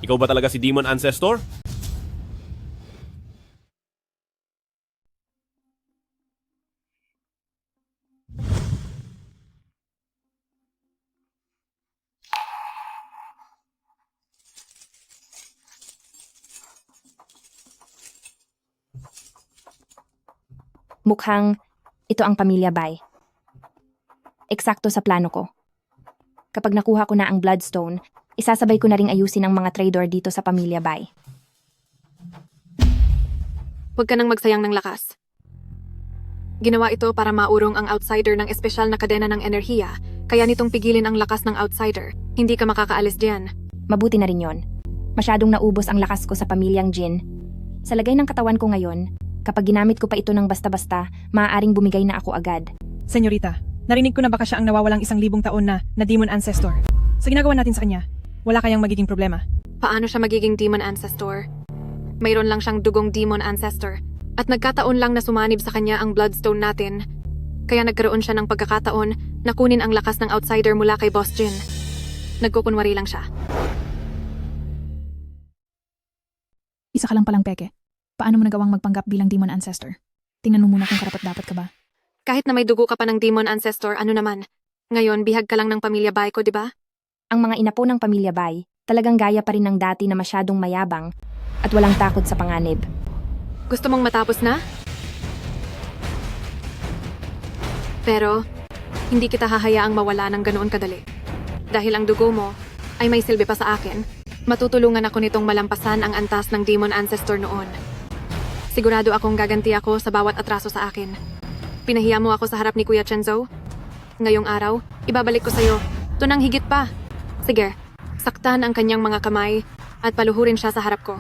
Ikaw ba talaga si Demon Ancestor? Mukhang ito ang Pamilya Bai. Eksakto sa plano ko. Kapag nakuha ko na ang Bloodstone, isasabay ko na ring ayusin ang mga trader dito sa Pamilya Bai. Huwag ka nang magsayang ng lakas. Ginawa ito para maurong ang outsider ng espesyal na kadena ng enerhiya, kaya nitong pigilin ang lakas ng outsider. Hindi ka makakaalis diyan. Mabuti na rin yon. Masyadong naubos ang lakas ko sa Pamilyang Jin. Sa lagay ng katawan ko ngayon, kapag ginamit ko pa ito ng basta-basta, maaaring bumigay na ako agad. Senyorita, narinig ko na baka siya ang nawawalang 1,000 taon na Demon Ancestor. Sa ginagawa natin sa kanya, wala kayang magiging problema. Paano siya magiging Demon Ancestor? Mayroon lang siyang dugong Demon Ancestor. At nagkataon lang na sumanib sa kanya ang Bloodstone natin. Kaya nagkaroon siya ng pagkakataon na kunin ang lakas ng outsider mula kay Boss Jin. Nagkukunwari lang siya. Isa ka lang palang peke. Paano mo nagawang magpanggap bilang Demon Ancestor? Tingnan mo muna kung karapat-dapat ka ba. Kahit na may dugo ka pa ng Demon Ancestor, ano naman? Ngayon, bihag ka lang ng Pamilya Bai ko, di ba? Ang mga inapo ng Pamilya Bai, talagang gaya pa rin ng dati na masyadong mayabang at walang takot sa panganib. Gusto mong matapos na? Pero, hindi kita hahayaang mawala ng ganoon kadali. Dahil ang dugo mo ay may silbi pa sa akin, matutulungan ako nitong malampasan ang antas ng Demon Ancestor noon. Sigurado akong gaganti ako sa bawat atraso sa akin. Pinahiya mo ako sa harap ni Kuya Chenzo? Ngayong araw, ibabalik ko sa'yo. Tunang higit pa. Sige, saktan ang kanyang mga kamay at paluhurin siya sa harap ko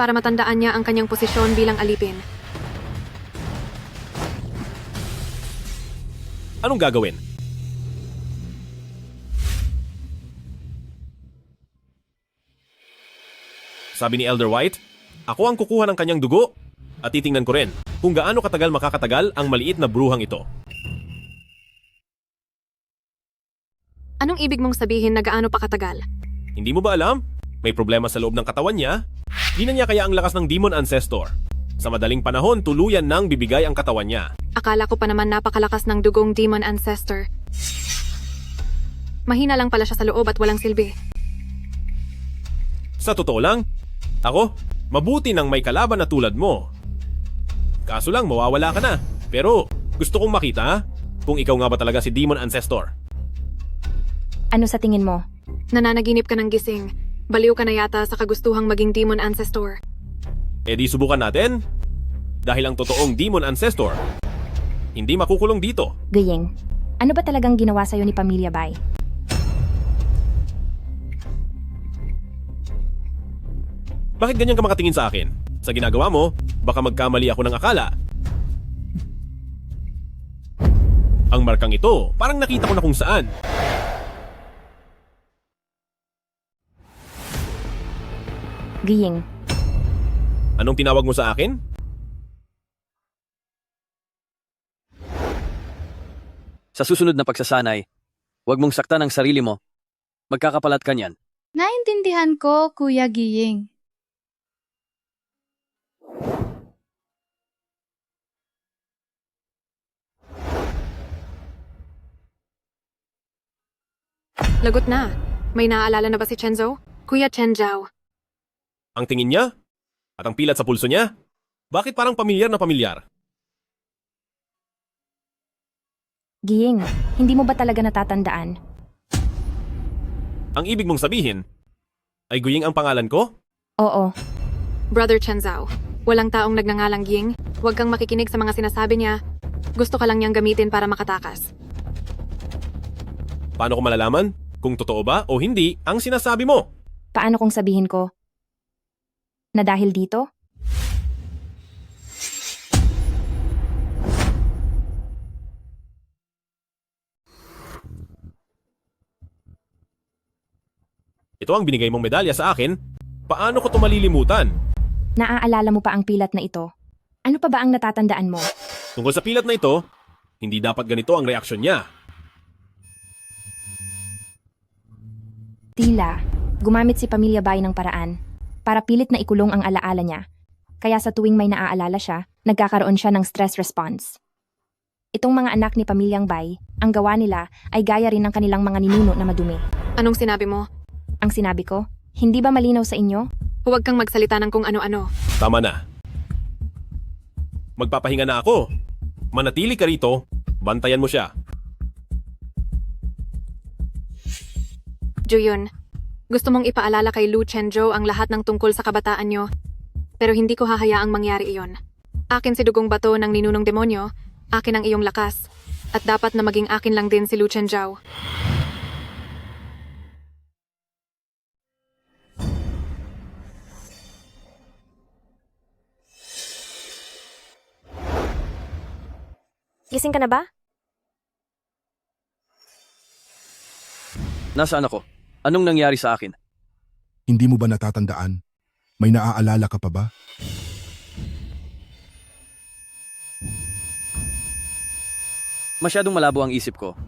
para matandaan niya ang kanyang posisyon bilang alipin. Anong gagawin? Sabi ni Elder White, ako ang kukuha ng kanyang dugo at titingnan ko rin kung gaano katagal makakatagal ang maliit na bruhang ito. Anong ibig mong sabihin na gaano pa katagal? Hindi mo ba alam? May problema sa loob ng katawan niya. Di na niya kaya ang lakas ng Demon Ancestor. Sa madaling panahon, tuluyan nang bibigay ang katawan niya. Akala ko pa naman napakalakas ng dugong Demon Ancestor. Mahina lang pala siya sa loob at walang silbi. Sa totoo lang, ako, mabuti nang may kalaban na tulad mo. Kaso lang, mawawala ka na. Pero, gusto kong makita kung ikaw nga ba talaga si Demon Ancestor. Ano sa tingin mo? Nananaginip ka ng gising. Baliw ka na yata sa kagustuhang maging Demon Ancestor. E di subukan natin. Dahil ang totoong Demon Ancestor Hindi makukulong dito. Gayeng, ano ba talagang ginawa sa'yo ni Pamilya Bai? Bakit ganyan ka makatingin sa akin? Sa ginagawa mo, baka magkamali ako ng akala. Ang markang ito, parang nakita ko na kung saan. Gayeng, Anong tinawag mo sa akin? Sa susunod na pagsasanay, huwag mong saktan ang sarili mo. Magkakapalat ka niyan. Naintindihan ko, Kuya Giying. Lagot na. May naaalala na ba si Chenzo? Kuya Chenjao. Ang tingin niya? At ang pilat sa pulso niya? Bakit parang pamilyar na pamilyar? Giyeng, hindi mo ba talaga natatandaan? Ang ibig mong sabihin, ay Guying ang pangalan ko? Oo. Brother Chenzao, walang taong nagngangalang Ying. Huwag kang makikinig sa mga sinasabi niya. Gusto ka lang niyang gamitin para makatakas. Paano ko malalaman kung totoo ba o hindi ang sinasabi mo? Paano kung sabihin ko na dahil dito? Ito ang binigay mong medalya sa akin. Paano ko ito malilimutan? Naaalala mo pa ang pilat na ito? Ano pa ba ang natatandaan mo? Tungkol sa pilat na ito, hindi dapat ganito ang reaksyon niya. Tila, gumamit si Pamilya Bai ng paraan para pilit na ikulong ang alaala niya. Kaya sa tuwing may naaalala siya, nagkakaroon siya ng stress response. Itong mga anak ni Pamilyang Bai, ang gawa nila ay gaya rin ng kanilang mga ninuno na madumi. Anong sinabi mo? Ang sinabi ko, hindi ba malinaw sa inyo? Huwag kang magsalita ng kung ano-ano. Tama na. Magpapahinga na ako. Manatili ka rito, bantayan mo siya. Juyun, gusto mong ipaalala kay Lu Chenjo ang lahat ng tungkol sa kabataan niyo, pero hindi ko hahayaang mangyari iyon. Akin si dugong bato ng ninunong demonyo, akin ang iyong lakas, at dapat na maging akin lang din si Lu Chenjo. Gising ka na ba? Nasaan ako? Anong nangyari sa akin? Hindi mo ba natatandaan? May naaalala ka pa ba? Masyadong malabo ang isip ko.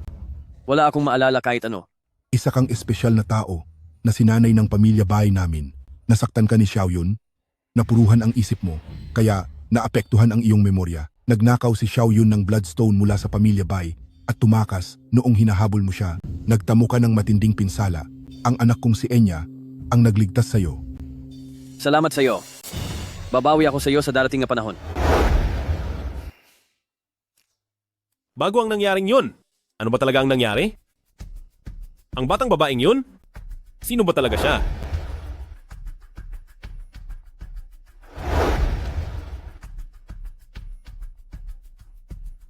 Wala akong maalala kahit ano. Isa kang espesyal na tao na sinanay ng pamilya Bai namin. Nasaktan ka ni Xiaoyun? Napuruhan ang isip mo, kaya naapektuhan ang iyong memorya. Nagnakaw si Xiaoyun ng bloodstone mula sa pamilya Bai at tumakas noong hinahabol mo siya. Nagtamo ka ng matinding pinsala. Ang anak kong si Enya ang nagligtas sa iyo. Salamat sa iyo. Babawi ako sa iyo sa darating na panahon. Bago ang nangyaring yun, ano ba talaga ang nangyari? Ang batang babaeng yun? Sino ba talaga siya?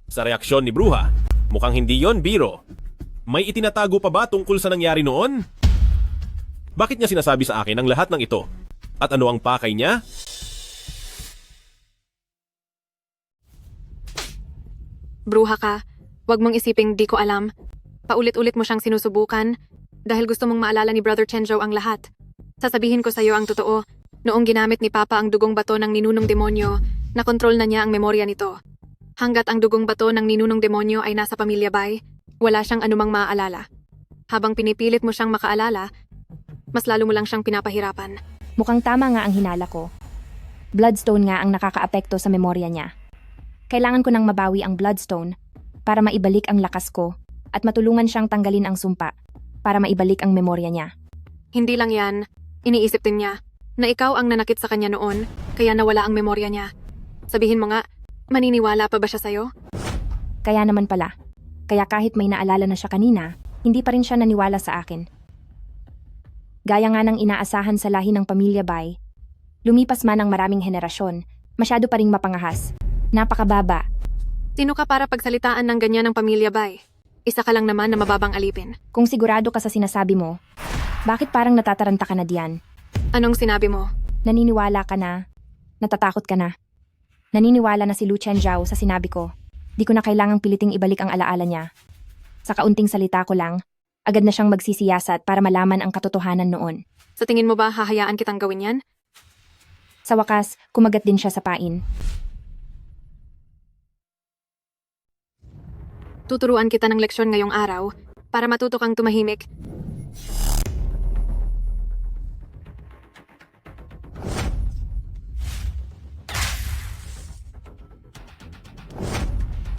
Sa reaksyon ni Bruha, mukhang hindi yon biro. May itinatago pa ba tungkol sa nangyari noon? Bakit niya sinasabi sa akin ang lahat ng ito? At ano ang pakay niya? Bruha ka, huwag mong isiping di ko alam. Paulit-ulit mo siyang sinusubukan dahil gusto mong maalala ni Brother Chenjo ang lahat. Sasabihin ko sa iyo ang totoo, noong ginamit ni Papa ang dugong bato ng ninunong demonyo, nakontrol na niya ang memorya nito. Hanggat ang dugong bato ng ninunong demonyo ay nasa pamilya Bai, wala siyang anumang maaalala. Habang pinipilit mo siyang makaalala, mas lalo mo lang siyang pinapahirapan. Mukhang tama nga ang hinala ko. Bloodstone nga ang nakakaapekto sa memorya niya. Kailangan ko nang mabawi ang Bloodstone para maibalik ang lakas ko at matulungan siyang tanggalin ang sumpa para maibalik ang memorya niya. Hindi lang yan, iniisip din niya na ikaw ang nanakit sa kanya noon kaya nawala ang memorya niya. Sabihin mo nga, maniniwala pa ba siya sa'yo? Kaya naman pala. Kaya kahit may naalala na siya kanina, hindi pa rin siya naniwala sa akin. Gaya nga ng inaasahan sa lahi ng pamilya Bai, lumipas man ang maraming henerasyon, masyado pa ring mapangahas, napakababa, Sino ka para pagsalitaan ng ganyan ng pamilya, Bay? Isa ka lang naman na mababang alipin. Kung sigurado ka sa sinasabi mo, bakit parang natataranta ka na diyan? Anong sinabi mo? Naniniwala ka na? Natatakot ka na? Naniniwala na si Lu Chenjiao sa sinabi ko. Di ko na kailangang piliting ibalik ang alaala niya. Sa kaunting salita ko lang, agad na siyang magsisiyasat para malaman ang katotohanan noon. Sa tingin mo ba hahayaan kitang gawin yan? Sa wakas, kumagat din siya sa pain. Tuturuan kita ng leksyon ngayong araw para matuto kang tumahimik.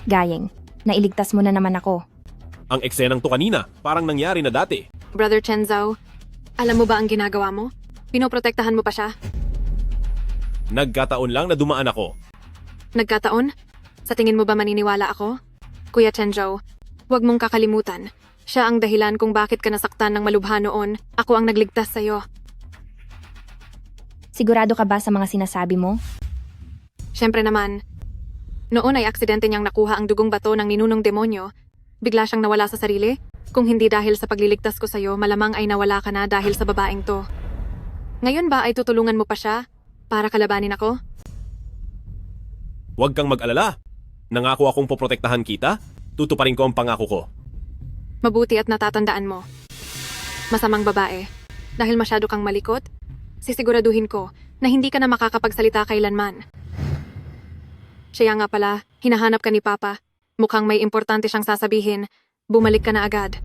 Gayeng, nailigtas mo na naman ako. Ang eksenang to kanina, parang nangyari na dati. Brother Chen Zhao, alam mo ba ang ginagawa mo? Pinoprotektahan mo pa siya? Nagkataon lang na dumaan ako. Nagkataon? Sa tingin mo ba maniniwala ako? Kuya Chen Zhao, huwag mong kakalimutan. Siya ang dahilan kung bakit ka nasaktan ng malubha noon. Ako ang nagligtas sa'yo. Sigurado ka ba sa mga sinasabi mo? Siyempre naman. Noon ay aksidente niyang nakuha ang dugong bato ng ninunong demonyo. Bigla siyang nawala sa sarili. Kung hindi dahil sa pagliligtas ko sa'yo, malamang ay nawala ka na dahil sa babaeng to. Ngayon ba ay tutulungan mo pa siya para kalabanin ako? Huwag kang mag-alala. Nangako akong poprotektahan kita. Tutuparin ko ang pangako ko. Mabuti at natatandaan mo. Masamang babae. Dahil masyado kang malikot, sisiguraduhin ko na hindi ka na makakapagsalita kailanman. Siya nga pala, hinahanap ka ni Papa. Mukhang may importante siyang sasabihin. Bumalik ka na agad.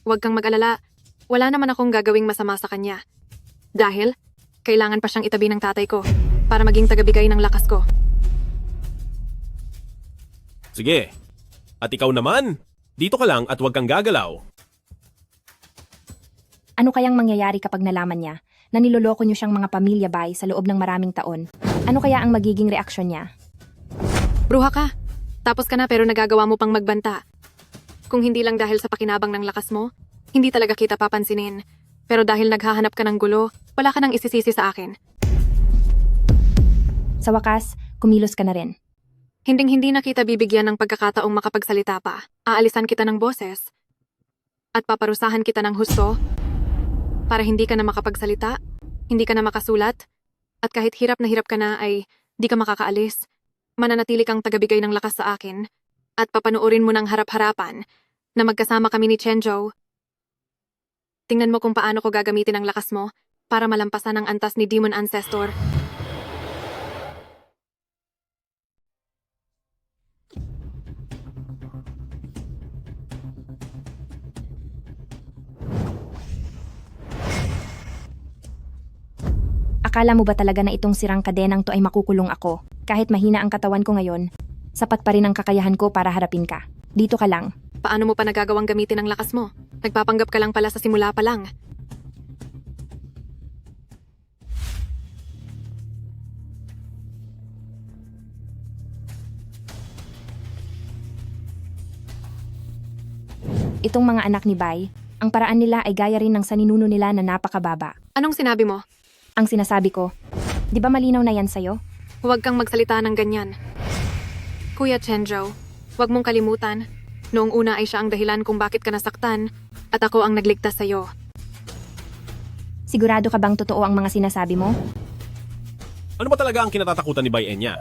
Huwag kang mag-alala. Wala naman akong gagawing masama sa kanya. Dahil, kailangan pa siyang itabi ng tatay ko para maging tagabigay ng lakas ko. Sige. At ikaw naman, dito ka lang at huwag kang gagalaw. Ano kayang mangyayari kapag nalaman niya na niloloko niyo siyang mga pamilya bay sa loob ng maraming taon? Ano kaya ang magiging reaksyon niya? Bruha ka. Tapos ka na pero nagagawa mo pang magbanta. Kung hindi lang dahil sa pakinabang ng lakas mo, hindi talaga kita papansinin. Pero dahil naghahanap ka ng gulo, wala ka nang isisisi sa akin. Sa wakas, kumilos ka na rin. Hinding-hindi na kita bibigyan ng pagkakataong makapagsalita pa. Aalisan kita ng boses. At paparusahan kita ng husto. Para hindi ka na makapagsalita, hindi ka na makasulat, at kahit hirap ka na ay di ka makakaalis. Mananatili kang tagabigay ng lakas sa akin, at papanoorin mo ng harap-harapan na magkasama kami ni Chen Zhao. Tingnan mo kung paano ko gagamitin ang lakas mo para malampasan ang antas ni Demon Ancestor. Akala mo ba talaga na itong sirang kadenang to ay makukulong ako? Kahit mahina ang katawan ko ngayon, sapat pa rin ang kakayahan ko para harapin ka. Dito ka lang. Paano mo pa nagagawang gamitin ang lakas mo? Nagpapanggap ka lang pala sa simula pa lang. Itong mga anak ni Bai, ang paraan nila ay gaya rin ng sa ninuno nila na napakababa. Anong sinabi mo? Ang sinasabi ko, di ba malinaw na yan sa'yo? Huwag kang magsalita ng ganyan. Kuya Chen Zhao, huwag mong kalimutan. Noong una ay siya ang dahilan kung bakit ka nasaktan at ako ang nagligtas sa'yo. Sigurado ka bang totoo ang mga sinasabi mo? Ano ba talaga ang kinatatakutan ni Bai Enya?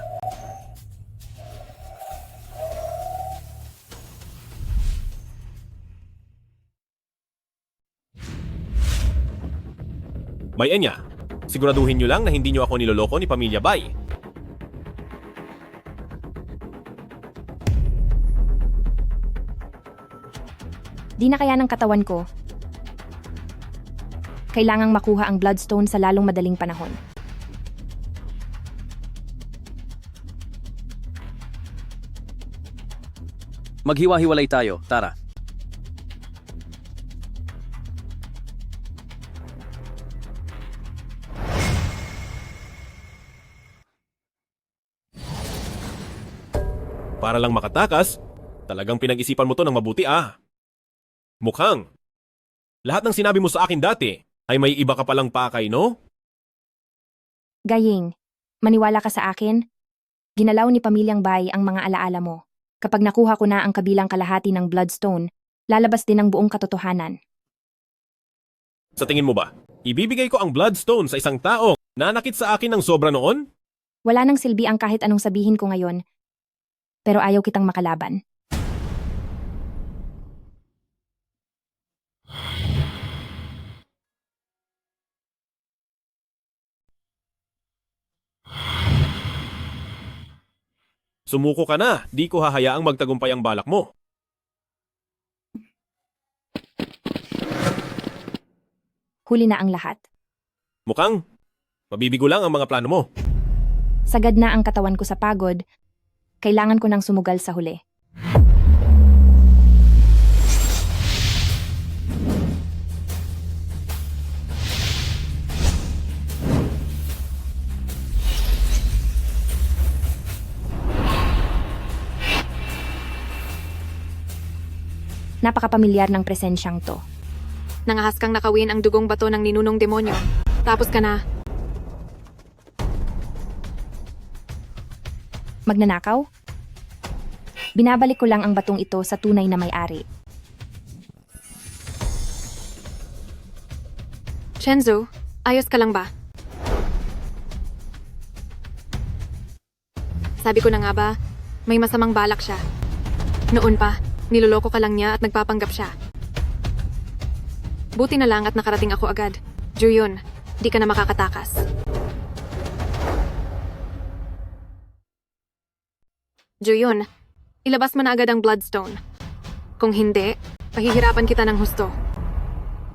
Bai Enya, siguraduhin niyo lang na hindi niyo ako niloloko ni Pamilya Bai. Di na kaya ng katawan ko. Kailangang makuha ang Bloodstone sa lalong madaling panahon. Maghiwa-hiwalay tayo, Tara. Para lang makatakas, talagang pinag-isipan mo to ng mabuti ah. Mukhang. Lahat ng sinabi mo sa akin dati ay may iba ka palang pakay, no? Gaying, maniwala ka sa akin? Ginalaw ni Pamilyang Bai ang mga alaala mo. Kapag nakuha ko na ang kabilang kalahati ng Bloodstone, lalabas din ang buong katotohanan. Sa tingin mo ba, ibibigay ko ang Bloodstone sa isang taong nanakit sa akin ng sobra noon? Wala nang silbi ang kahit anong sabihin ko ngayon, pero ayaw kitang makalaban. Sumuko ka na, di ko hahayaang magtagumpay ang balak mo. Huli na ang lahat. Mukhang mabibigo lang ang mga plano mo. Sagad na ang katawan ko sa pagod, kailangan ko nang sumugal sa huli. Napakapamilyar ng presensyang to. Nangahas kang nakawin ang dugong bato ng ninunong demonyo. Tapos ka na. Magnanakaw? Binabalik ko lang ang batong ito sa tunay na may-ari. Chenzo, ayos ka lang ba? Sabi ko na nga ba, may masamang balak siya. Noon pa, niloloko ka lang niya at nagpapanggap siya. Buti na lang at nakarating ako agad. Juyun, di ka na makakatakas. Juyun, ilabas mo na agad ang Bloodstone. Kung hindi, pahihirapan kita ng husto.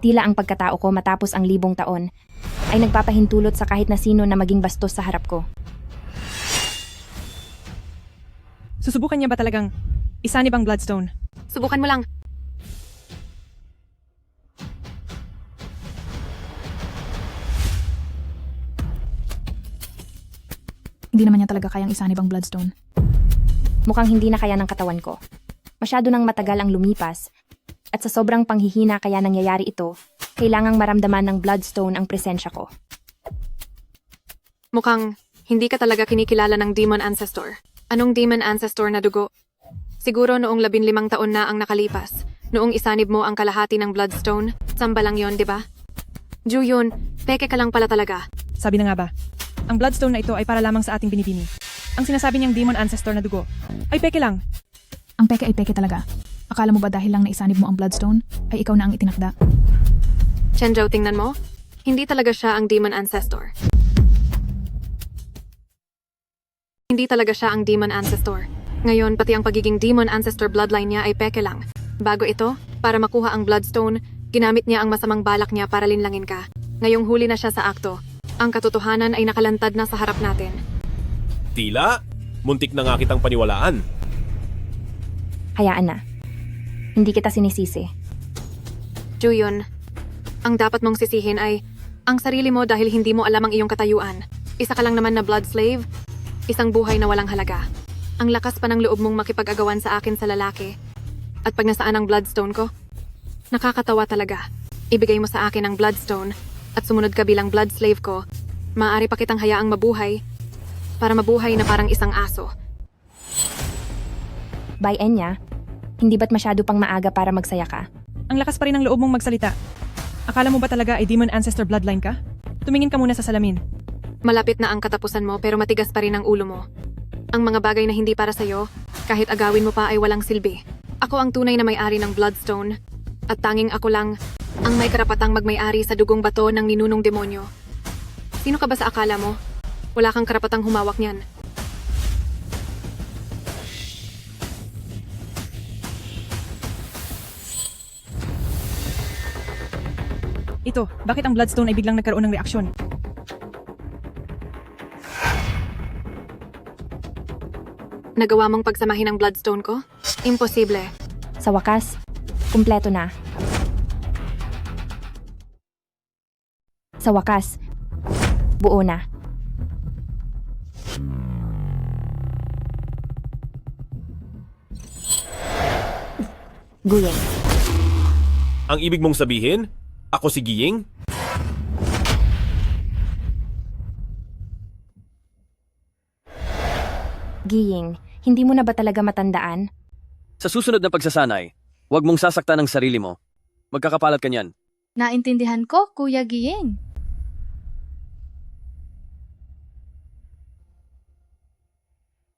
Tila ang pagkatao ko matapos ang 1,000 taon ay nagpapahintulot sa kahit na sino na maging bastos sa harap ko. Susubukan niya ba talagang isanib ang Bloodstone? Subukan mo lang. Hindi naman niya talaga kayang isanib ang Bloodstone. Mukhang hindi na kaya ng katawan ko. Masyado nang matagal ang lumipas, at sa sobrang panghihina kaya nangyayari ito, kailangang maramdaman ng Bloodstone ang presensya ko. Mukhang hindi ka talaga kinikilala ng Demon Ancestor. Anong Demon Ancestor na dugo? Siguro noong 15 taon na ang nakalipas, noong isanib mo ang kalahati ng Bloodstone, samba lang yon, di ba? Juyun, peke ka lang pala talaga. Sabi na nga ba, ang Bloodstone na ito ay para lamang sa ating binibini. Ang sinasabi niyang Demon Ancestor na dugo ay peke lang. Ang peke ay peke talaga. Akala mo ba dahil lang naisanib mo ang Bloodstone, ay ikaw na ang itinakda? Chenjo, tingnan mo. Hindi talaga siya ang Demon Ancestor. Hindi talaga siya ang Demon Ancestor. Ngayon, pati ang pagiging Demon Ancestor bloodline niya ay peke lang. Bago ito, para makuha ang Bloodstone, ginamit niya ang masamang balak niya para linlangin ka. Ngayong huli na siya sa akto. Ang katotohanan ay nakalantad na sa harap natin. Tila, muntik na nga kitang paniwalaan. Hayaan na. Hindi kita sinisisi. Juyun, ang dapat mong sisihin ay ang sarili mo dahil hindi mo alam ang iyong katayuan. Isa ka lang naman na blood slave, isang buhay na walang halaga. Ang lakas pa ng loob mong makipag-agawan sa akin sa lalaki. At pag nasaan ang Bloodstone ko, nakakatawa talaga. Ibigay mo sa akin ang Bloodstone at sumunod ka bilang blood slave ko, maaari pa kitang hayaang mabuhay para mabuhay na parang isang aso. By Enya, hindi ba't masyado pang maaga para magsaya ka? Ang lakas pa rin ng loob mong magsalita. Akala mo ba talaga ay Demon Ancestor bloodline ka? Tumingin ka muna sa salamin. Malapit na ang katapusan mo pero matigas pa rin ang ulo mo. Ang mga bagay na hindi para sa'yo, kahit agawin mo pa ay walang silbi. Ako ang tunay na may-ari ng Bloodstone at tanging ako lang ang may karapatang magmay-ari sa dugong bato ng ninunong demonyo. Sino ka ba sa akala mo? Wala kang karapatang humawak niyan. Ito, bakit ang Bloodstone ay biglang nagkaroon ng reaksyon? Nagawa mong pagsamahin ang Bloodstone ko? Imposible. Sa wakas, kumpleto na. Sa wakas, buo na. Guying. Ang ibig mong sabihin, ako si Giying? Giying, hindi mo na ba talaga matandaan? Sa susunod na pagsasanay, huwag mong sasaktan ang sarili mo. Magkakapalat ka niyan. Naintindihan ko, Kuya Giying.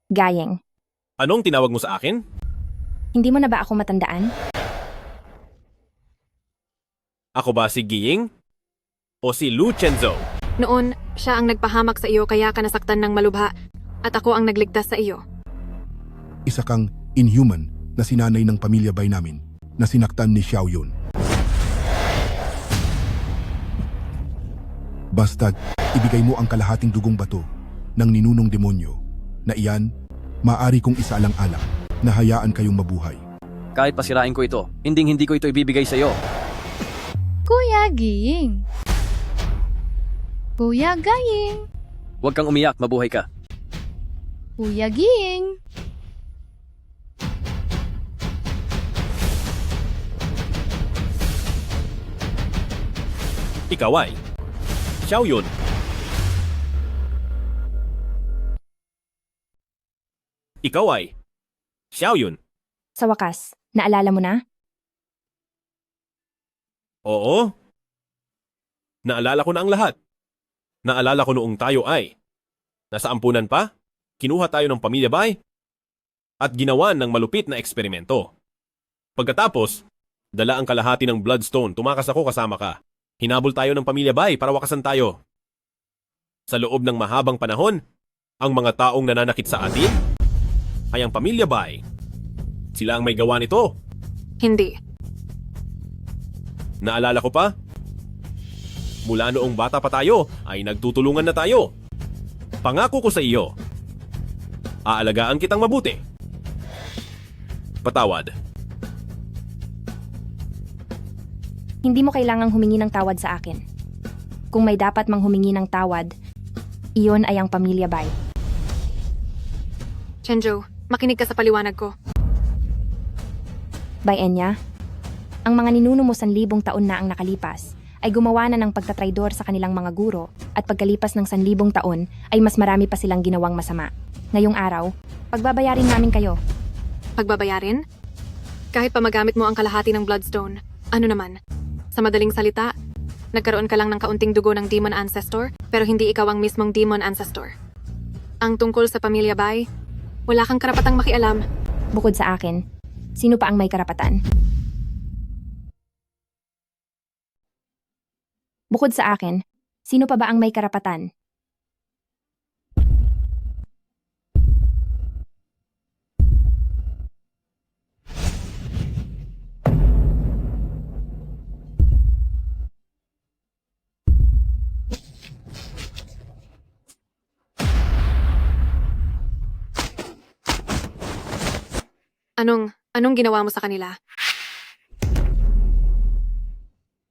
Gayeng, Anong tinawag mo sa akin? hindi mo na ba ako matandaan? Ako ba si Giying? O si Lu Chenzo? Noon, siya ang nagpahamak sa iyo kaya ka nasaktan ng malubha at ako ang nagligtas sa iyo. Isa kang inhuman na sinanay ng pamilya Bai namin na sinaktan ni Xiao Yun. Basta't ibigay mo ang kalahating dugong bato ng ninunong demonyo na iyan, maaari kong isaalang-alang na hayaan kayong mabuhay. Kahit pasirain ko ito, hindi ko ito ibibigay sa iyo. Kuya Giying. Kuya Gaying. Huwag kang umiyak, mabuhay ka. Kuya Giying. Ikaw ay Xiao Yun. Ikaw ay Xiao Yun. Sa wakas, naalala mo na? Oo. Naalala ko na ang lahat. Naalala ko noong tayo ay nasa ampunan pa, kinuha tayo ng pamilya Bai, at ginawa ng malupit na eksperimento. Pagkatapos, dala ang kalahati ng Bloodstone, tumakas ako kasama ka. Hinabol tayo ng pamilya Bai para wakasan tayo. Sa loob ng mahabang panahon, ang mga taong nananakit sa atin ay ang pamilya Bai. Sila ang may gawa nito. Hindi. Naalala ko pa? Mula noong bata pa tayo ay nagtutulungan na tayo. Pangako ko sa iyo, aalagaan kitang mabuti. Patawad. Hindi mo kailangang humingi ng tawad sa akin. Kung may dapat mang humingi ng tawad, iyon ay ang pamilya Bai. Chenjo, makinig ka sa paliwanag ko. Bai Enya, ang mga ninuno mo 1,000 taon na ang nakalipas ay gumawa na ng pagtatraidor sa kanilang mga guro at pagkalipas ng 1,000 taon ay mas marami pa silang ginawang masama. Ngayong araw, pagbabayarin namin kayo. Pagbabayarin? Kahit pa magamit mo ang kalahati ng Bloodstone, ano naman? Sa madaling salita, nagkaroon ka lang ng kaunting dugo ng Demon Ancestor pero hindi ikaw ang mismong Demon Ancestor. Ang tungkol sa pamilya Bai, wala kang karapatang makialam. Bukod sa akin, sino pa ang may karapatan? Bukod sa akin, sino pa ba ang may karapatan? Anong ginawa mo sa kanila?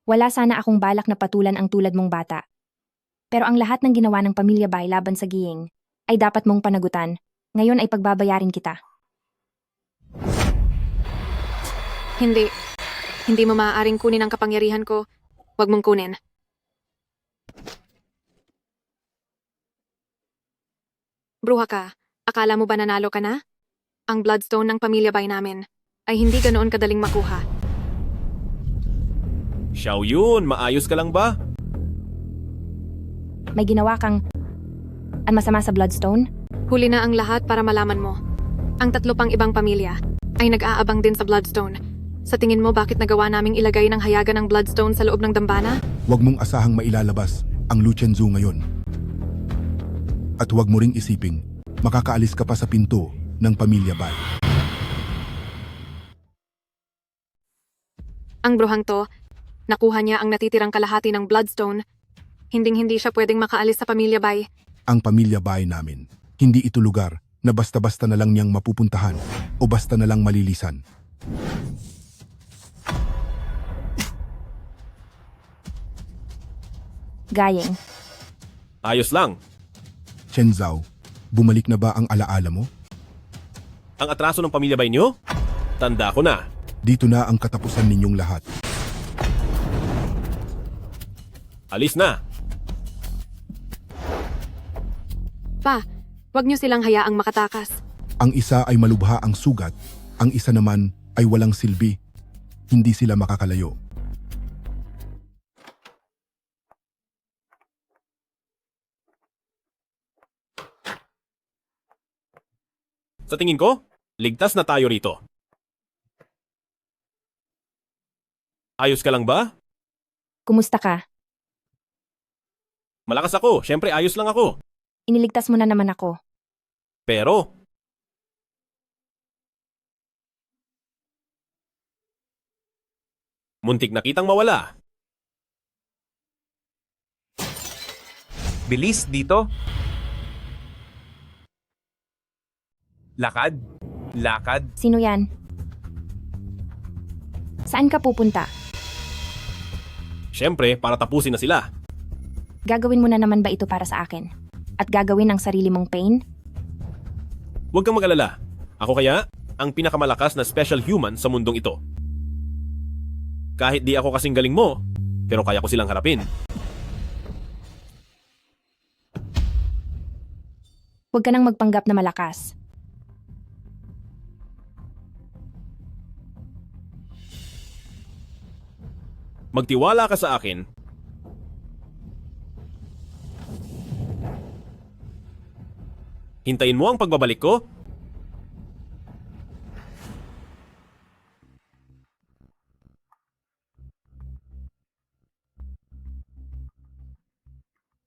Wala sana akong balak na patulan ang tulad mong bata. Pero ang lahat ng ginawa ng pamilya Bai laban sa Giying ay dapat mong panagutan. Ngayon ay pagbabayarin kita. Hindi. Hindi mo maaaring kunin ang kapangyarihan ko. Huwag mong kunin. Bruha ka. Akala mo ba nanalo ka na? Ang Bloodstone ng pamilya Bai namin ay hindi ganoon kadaling makuha. Xiao Yun, maayos ka lang ba? May ginawa kang masama sa Bloodstone? Huli na ang lahat para malaman mo. Ang 3 pang ibang pamilya ay nag-aabang din sa Bloodstone. Sa tingin mo bakit nagawa naming ilagay ng hayagan ng Bloodstone sa loob ng dambana? Huwag mong asahang mailalabas ang Lu Chenzu ngayon. At huwag mo ring isiping makakaalis ka pa sa pinto ng pamilya Bai. Ang bruhang to, nakuha niya ang natitirang kalahati ng Bloodstone. Hinding-hindi siya pwedeng makaalis sa pamilya Bai. Ang pamilya Bai namin, hindi ito lugar na basta-basta na lang niyang mapupuntahan o basta na lang malilisan. Gayeng. Ayos lang. Chen Zhao, bumalik na ba ang alaala mo? Ang atraso ng pamilya Bai niyo? Tanda ko na. Dito na ang katapusan ninyong lahat. Alis na. Pa, wag niyo silang hayaang makatakas. Ang isa ay malubha ang sugat, ang isa naman ay walang silbi. Hindi sila makakalayo. Sa tingin ko, ligtas na tayo rito. Ayos ka lang ba? Kumusta ka? Malakas ako, syempre ayos lang ako. Iniligtas mo na naman ako. Pero, muntik na kitang mawala. Bilis dito. Lakad. Lakad. Sino yan? Saan ka pupunta? Syempre, para tapusin na sila. Gagawin mo na naman ba ito para sa akin? At gagawin ang sarili mong pain? Huwag kang mag-alala. Ako kaya, ang pinakamalakas na special human sa mundong ito. Kahit di ako kasing galing mo, pero kaya ko silang harapin. Huwag ka nang magpanggap na malakas. Magtiwala ka sa akin. Hintayin mo ang pagbabalik ko.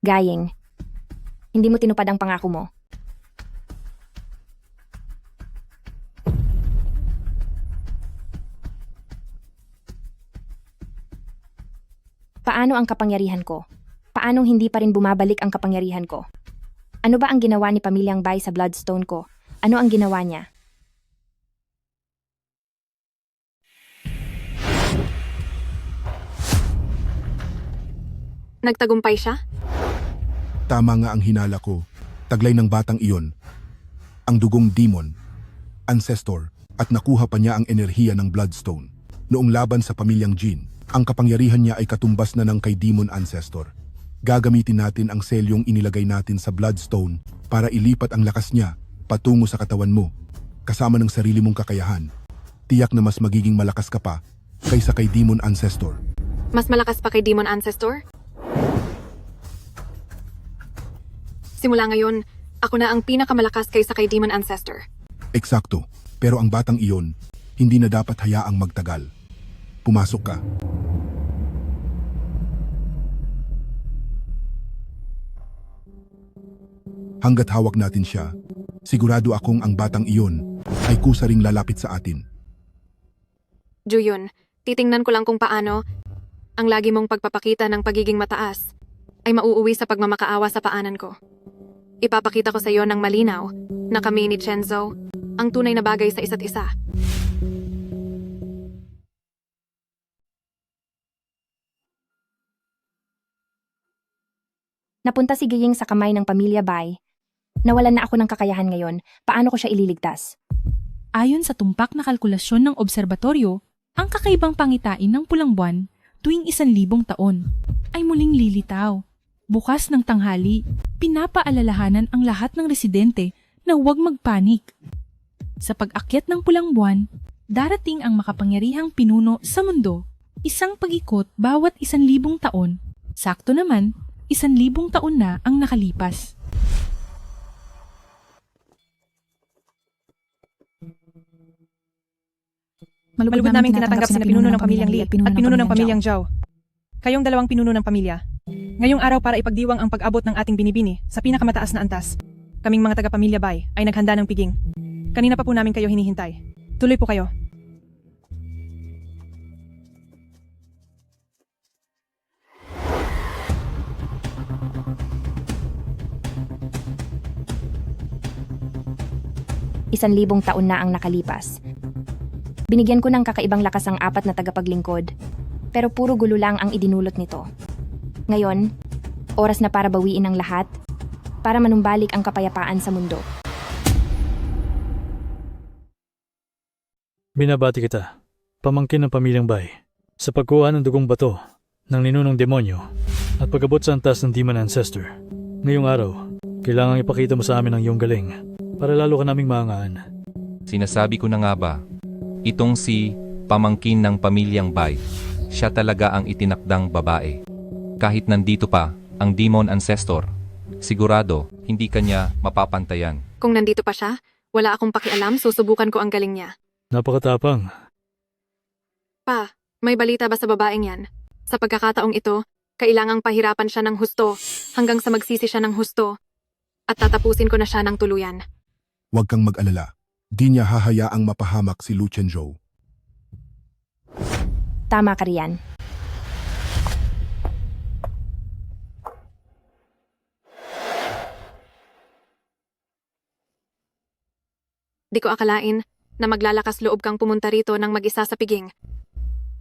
Gayeng, hindi mo tinupad ang pangako mo. Paano ang kapangyarihan ko? Paanong hindi pa rin bumabalik ang kapangyarihan ko? Ano ba ang ginawa ni Pamilyang Bai sa Bloodstone ko? Ano ang ginawa niya? Nagtagumpay siya? Tama nga ang hinala ko. Taglay ng batang iyon. Ang dugong demon, ancestor, at nakuha pa niya ang enerhiya ng Bloodstone. Noong laban sa Pamilyang Jin, ang kapangyarihan niya ay katumbas na ng kay Demon Ancestor. Gagamitin natin ang selyong inilagay natin sa Bloodstone para ilipat ang lakas niya patungo sa katawan mo, kasama ng sarili mong kakayahan. Tiyak na mas magiging malakas ka pa kaysa kay Demon Ancestor. Mas malakas pa kay Demon Ancestor? Simula ngayon, ako na ang pinakamalakas kaysa kay Demon Ancestor. Eksakto, pero ang batang iyon, hindi na dapat hayaang magtagal. Pumasok ka. Hanggat hawak natin siya, sigurado akong ang batang iyon ay kusa ring lalapit sa atin. Juyun, titingnan ko lang kung paano ang lagi mong pagpapakita ng pagiging mataas ay mauuwi sa pagmamakaawa sa paanan ko. Ipapakita ko sa iyo ng malinaw na kami ni Chenzo ang tunay na bagay sa isa't isa. Napunta si Giying sa kamay ng Pamilya Bai. Nawalan na ako ng kakayahan ngayon. Paano ko siya ililigtas? Ayon sa tumpak na kalkulasyon ng obserbatoryo, ang kakaibang pangitain ng pulang buwan tuwing 1,000 taon ay muling lilitaw. Bukas ng tanghali, pinapaalalahanan ang lahat ng residente na huwag magpanik. Sa pag-akyat ng pulang buwan, darating ang makapangyarihang pinuno sa mundo, isang pag-ikot bawat 1,000 taon. Sakto naman, 1,000 taon na ang nakalipas. Malugod namin tinatanggap sina pinuno ng pamilyang Lee at pinuno ng pamilyang Zhao. Kayong dalawang pinuno ng pamilya. Ngayong araw para ipagdiwang ang pag-abot ng ating binibini sa pinakamataas na antas. Kaming mga taga-pamilya Bai ay naghanda ng piging. Kanina pa po namin kayo hinihintay. Tuloy po kayo. Isang 1,000 taon na ang nakalipas. Binigyan ko ng kakaibang lakas ang 4 na tagapaglingkod, pero puro gulo lang ang idinulot nito. Ngayon, oras na para bawiin ang lahat, para manumbalik ang kapayapaan sa mundo. Binabati kita, pamangkin ng Pamilyang Bai, sa pagkuha ng dugong bato ng ninunong demonyo at pag-abot sa antas ng Demon Ancestor. Ngayong araw, kailangang ipakita mo sa amin ang iyong galing. para lalo ka naming maangaan. Sinasabi ko na nga ba, itong si pamangkin ng pamilyang Bai, siya talaga ang itinakdang babae. Kahit nandito pa ang Demon Ancestor, sigurado hindi kanya mapapantayan. Kung nandito pa siya, wala akong pakialam, susubukan ko ang galing niya. Napakatapang. Pa, may balita ba sa babaeng yan? Sa pagkakataong ito, kailangang pahirapan siya ng husto hanggang sa magsisi siya ng husto at tatapusin ko na siya ng tuluyan. Huwag kang mag-alala. Di niya hahayaang mapahamak si Lu Chenzhou. Tama ka riyan. Di ko akalain na maglalakas loob kang pumunta rito ng mag-isa sa piging.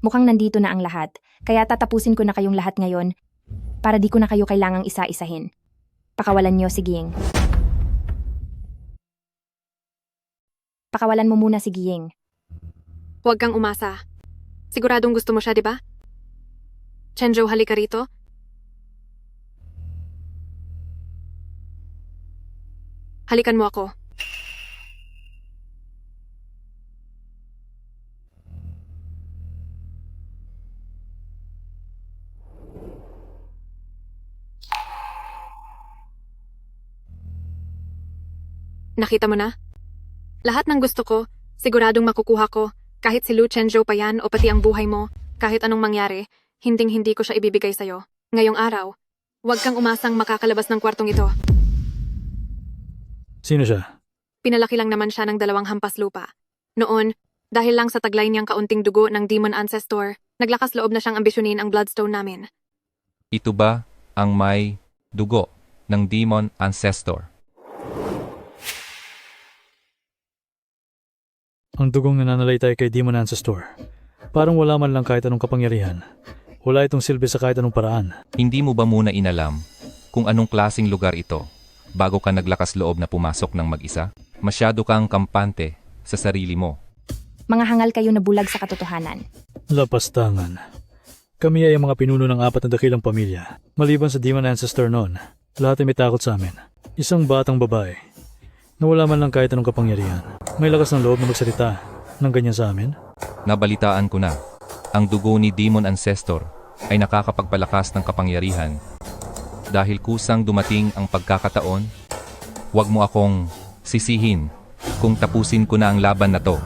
Mukhang nandito na ang lahat, kaya tatapusin ko na kayong lahat ngayon para di ko na kayo kailangang isa-isahin. Pakawalan niyo si Giying. Pakawalan mo muna si Giying. Huwag kang umasa. Siguradong gusto mo siya, di ba? Chenzhou, halika rito. Halikan mo ako. Nakita mo na? Lahat ng gusto ko, siguradong makukuha ko, kahit si Lu Chenzhou pa yan o pati ang buhay mo, kahit anong mangyari, hinding-hindi ko siya ibibigay sa'yo. Ngayong araw, huwag kang umasang makakalabas ng kwartong ito. Sino siya? Pinalaki lang naman siya ng 2 hampas lupa. Noon, dahil lang sa taglay niyang kaunting dugo ng Demon Ancestor, naglakas loob na siyang ambisyonin ang Bloodstone namin. Ito ba ang may dugo ng Demon Ancestor? Ang dugong nananalaytay kay Demon Ancestor. Parang wala man lang kahit anong kapangyarihan. Wala itong silbi sa kahit anong paraan. Hindi mo ba muna inalam kung anong klasing lugar ito bago ka naglakas loob na pumasok ng mag-isa? Masyado kang kampante sa sarili mo. Mga hangal kayo na bulag sa katotohanan. Lapastangan. Kami ay ang mga pinuno ng 4 na dakilang pamilya. Maliban sa Demon Ancestor noon, lahat ay may takot sa amin. Isang batang babae na wala man lang kahit anong kapangyarihan. May lakas ng loob na magsalita ng ganyan sa amin. Nabalitaan ko na, ang dugo ni Demon Ancestor ay nakakapagpalakas ng kapangyarihan. Dahil kusang dumating ang pagkakataon, huwag mo akong sisihin kung tapusin ko na ang laban na to.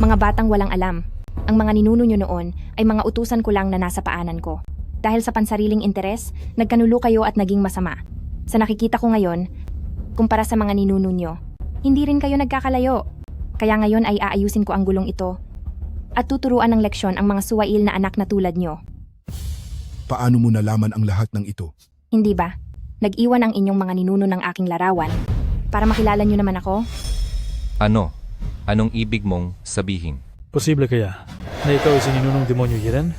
Mga batang walang alam. Ang mga ninuno nyo noon ay mga utusan ko lang na nasa paanan ko. Dahil sa pansariling interes, nagkanulo kayo at naging masama. Sa nakikita ko ngayon, kumpara sa mga ninuno nyo, hindi rin kayo nagkakalayo. Kaya ngayon ay aayusin ko ang gulong ito at tuturuan ng leksyon ang mga suwail na anak na tulad nyo. Paano mo nalaman ang lahat ng ito? Hindi ba? Nag-iwan ang inyong mga ninuno ng aking larawan para makilala nyo naman ako? Ano? Anong ibig mong sabihin? Posible kaya na ikaw ay sininunong demonyo Yiren?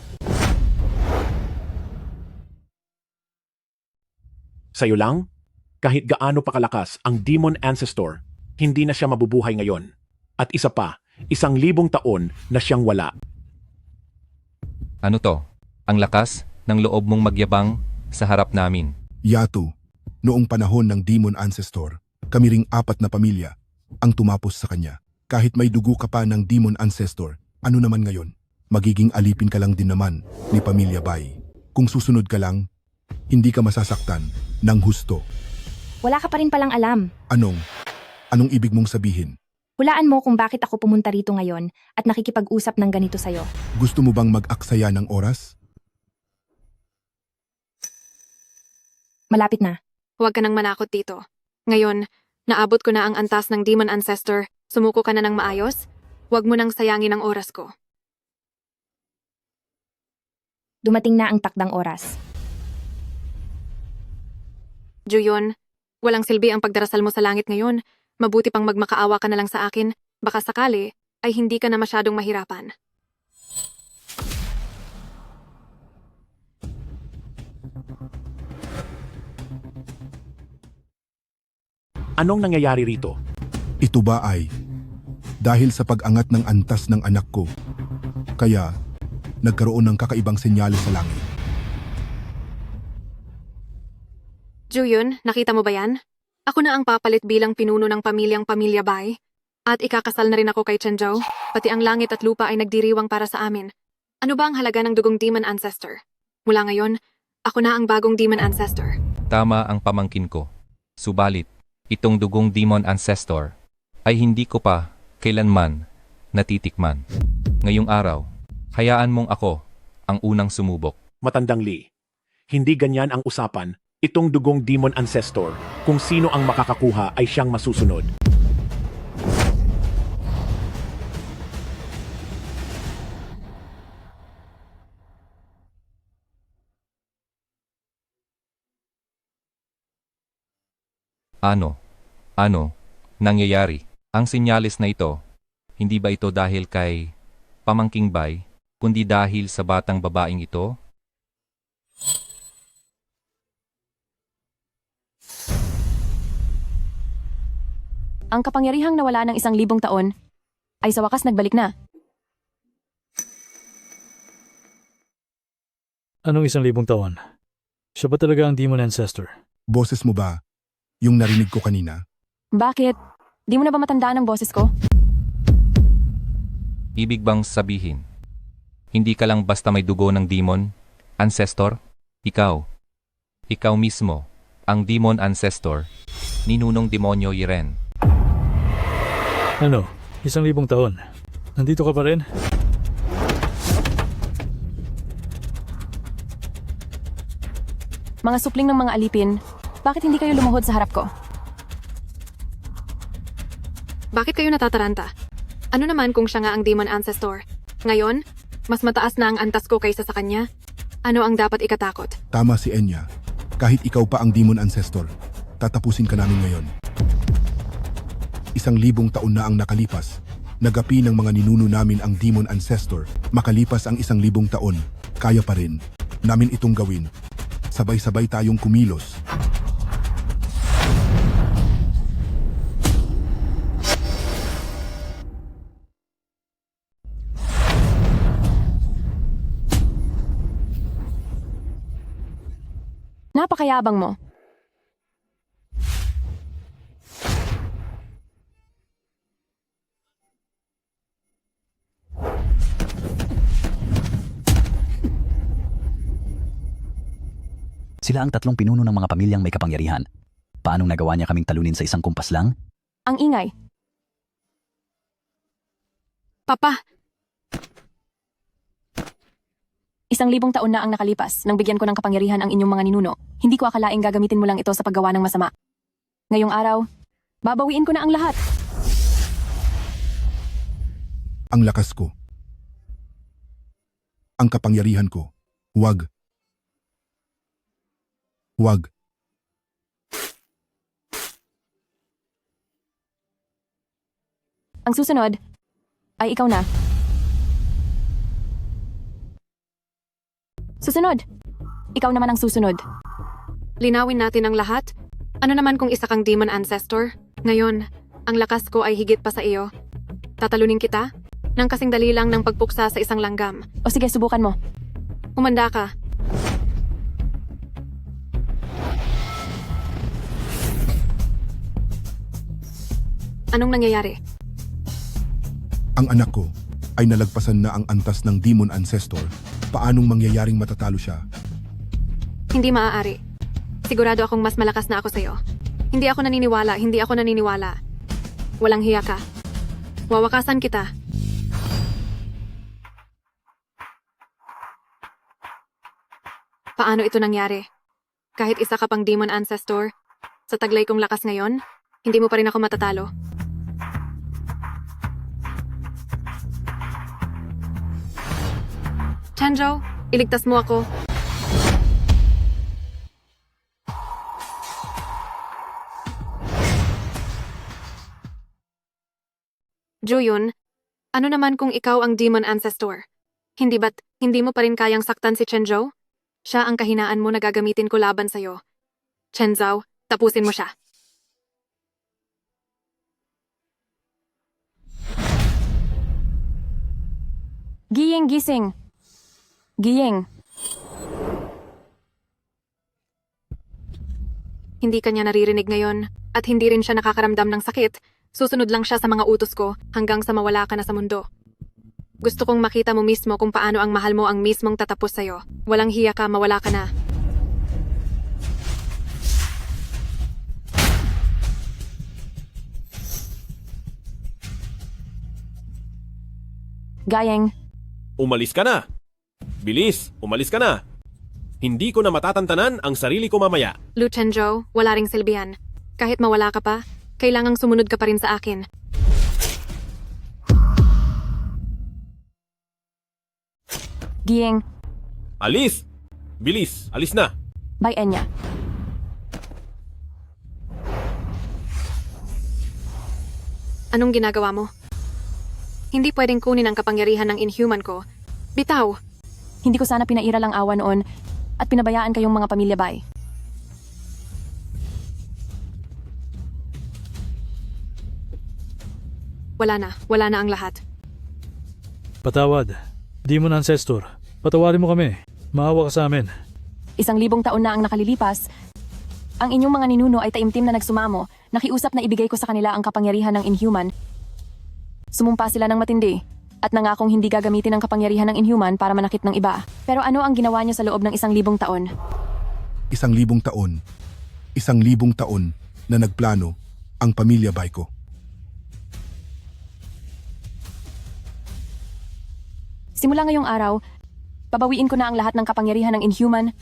Sa'yo lang? Kahit gaano pa kalakas ang Demon Ancestor, hindi na siya mabubuhay ngayon. At isa pa, 1,000 taon na siyang wala. Ano to? Ang lakas ng loob mong magyabang sa harap namin. Yatu, noong panahon ng Demon Ancestor, kami ring 4 na pamilya ang tumapos sa kanya. Kahit may dugo ka pa ng Demon Ancestor, ano naman ngayon? Magiging alipin ka lang din naman ni Pamilya Bai. Kung susunod ka lang, hindi ka masasaktan ng husto. Wala ka pa rin palang alam. Anong ibig mong sabihin? Hulaan mo kung bakit ako pumunta rito ngayon at nakikipag-usap ng ganito sa'yo. Gusto mo bang mag-aksaya ng oras? Malapit na. Huwag ka nang manakot dito. Ngayon, naabot ko na ang antas ng Demon Ancestor. Sumuko ka na ng maayos? Huwag mo nang sayangin ang oras ko. Dumating na ang takdang oras. Juyon, walang silbi ang pagdarasal mo sa langit ngayon. Mabuti pang magmakaawa ka na lang sa akin. Baka sakali ay hindi ka na masyadong mahirapan. Anong nangyayari rito? Ito ba ay dahil sa pag-angat ng antas ng anak ko, kaya nagkaroon ng kakaibang senyales sa langit. Juyon, nakita mo ba yan? Ako na ang papalit bilang pinuno ng Pamilya Bai. At ikakasal na rin ako kay Chen Zhou. Pati ang langit at lupa ay nagdiriwang para sa amin. Ano ba ang halaga ng dugong Demon Ancestor? Mula ngayon, ako na ang bagong Demon Ancestor. Tama ang pamangkin ko. Subalit, itong dugong Demon Ancestor ay hindi ko pa kailanman natitikman. Ngayong araw, hayaan mong ako ang unang sumubok. Matandang Lee, hindi ganyan ang usapan. Itong dugong Demon Ancestor, kung sino ang makakakuha ay siyang masusunod. Ano nangyayari? Ang sinyalis na ito, hindi ba ito dahil kay Pamangking Bai, kundi dahil sa batang babaeng ito? Ang kapangyarihang nawala ng 1,000 taon ay sa wakas nagbalik na. Anong 1,000 taon? Siya ba talaga ang Demon Ancestor? Boses mo ba? Yung narinig ko kanina? Bakit? Di mo na ba matandaan ang boses ko? Ibig bang sabihin, hindi ka lang basta may dugo ng Demon Ancestor? Ikaw mismo, ang Demon Ancestor, ninunong demonyo Yiren. Ano? 1,000 taon? Nandito ka pa rin? Mga supling ng mga alipin, bakit hindi kayo lumuhod sa harap ko? Bakit kayo natataranta? Ano naman kung siya nga ang Demon Ancestor? Ngayon, mas mataas na ang antas ko kaysa sa kanya? Ano ang dapat ikatakot? Tama si Enya. Kahit ikaw pa ang Demon Ancestor, tatapusin ka namin ngayon. 1,000 taon na ang nakalipas. Nagapi ng mga ninuno namin ang Demon Ancestor. Makalipas ang 1,000 taon, kaya pa rin namin itong gawin. Sabay-sabay tayong kumilos. Napakayabang mo. Sila ang tatlong pinuno ng mga pamilyang may kapangyarihan. Paanong nagawa niya kaming talunin sa isang kumpas lang? Ang ingay. Papa, 1,000 taon na ang nakalipas nang bigyan ko ng kapangyarihan ang inyong mga ninuno. Hindi ko akalaing gagamitin mo lang ito sa paggawa ng masama. Ngayong araw, babawiin ko na ang lahat. Ang lakas ko. Ang kapangyarihan ko. Huwag. Ang susunod ay ikaw na. Susunod. Ikaw naman ang susunod. linawin natin ang lahat. Ano naman kung isa kang Demon Ancestor? Ngayon, ang lakas ko ay higit pa sa iyo. Tatalunin kita? Nang kasing dali lang ng pagpuksa sa isang langgam. O sige, subukan mo. Umanda ka. Anong nangyayari? Ang anak ko ay nalagpasan na ang antas ng Demon Ancestor. Paanong mangyayaring matatalo siya? Hindi maaari. Sigurado akong mas malakas na ako sa'yo. Hindi ako naniniwala. Walang hiya ka. Wawakasan kita. Paano ito nangyari? Kahit isa ka pang Demon Ancestor, sa taglay kong lakas ngayon, hindi mo pa rin ako matatalo. Chenjo, iligtas mo ako. Juyun, ano naman kung ikaw ang Demon Ancestor? Hindi ba't hindi mo pa rin kayang saktan si Chenjo? Siya ang kahinaan mo na gagamitin ko laban sa'yo. Chenzhou, tapusin mo siya. Giying gising. Giying. Hindi kanya naririnig ngayon. At hindi rin siya nakakaramdam ng sakit. Susunod lang siya sa mga utos ko hanggang sa mawala ka na sa mundo. Gusto kong makita mo mismo kung paano ang mahal mo ang mismong tatapos sa'yo. Walang hiya ka, mawala ka na. Gayeng, Umalis ka na! Bilis, umalis ka na! Hindi ko na matatantanan ang sarili ko mamaya. Lu Chenzhou, wala ring silbihan. Kahit mawala ka pa, kailangang sumunod ka pa rin sa akin. Giyeng, Alis! Bilis, alis na! by Enya. Anong ginagawa mo? Hindi pwedeng kunin ang kapangyarihan ng inhuman ko. Bitaw! Hindi ko sana pinairal ang awa noon at pinabayaan kayong mga pamilya bay. Wala na ang lahat. Patawad. Di mo na ancestor. Patawarin mo kami. Maawa ka sa amin. 1,000 taon na ang nakalilipas. Ang inyong mga ninuno ay taimtim na nagsumamo. Nakiusap na ibigay ko sa kanila ang kapangyarihan ng inhuman. Sumumpa sila ng matindi at nangakong hindi gagamitin ang kapangyarihan ng inhuman para manakit ng iba. Pero ano ang ginawa niyo sa loob ng 1,000 taon? 1,000 taon. 1,000 taon na nagplano ang pamilya Baiko. Simula ngayong araw, babawiin ko na ang lahat ng kapangyarihan ng inhuman.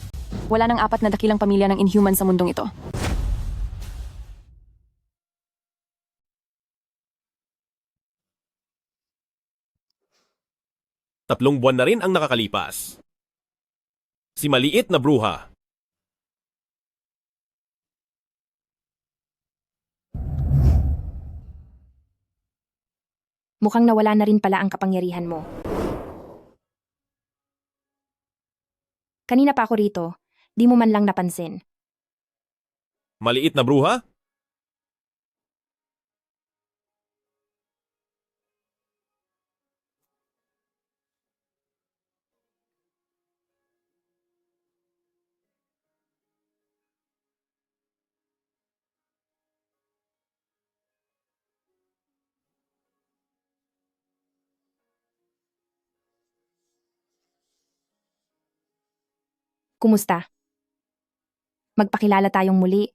Wala nang 4 na dakilang pamilya ng inhuman sa mundong ito. Tatlong buwan na rin ang nakakalipas. Si maliit na bruha. Mukhang nawala na rin pala ang kapangyarihan mo. Kanina pa ako rito, di mo man lang napansin. Maliit na bruha? Kumusta? Magpakilala tayong muli.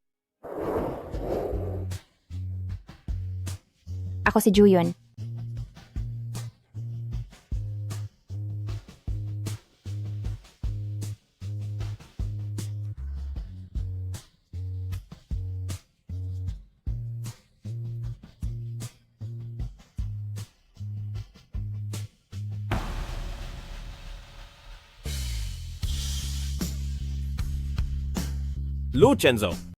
Ako si Juyon. Lu Chenzo.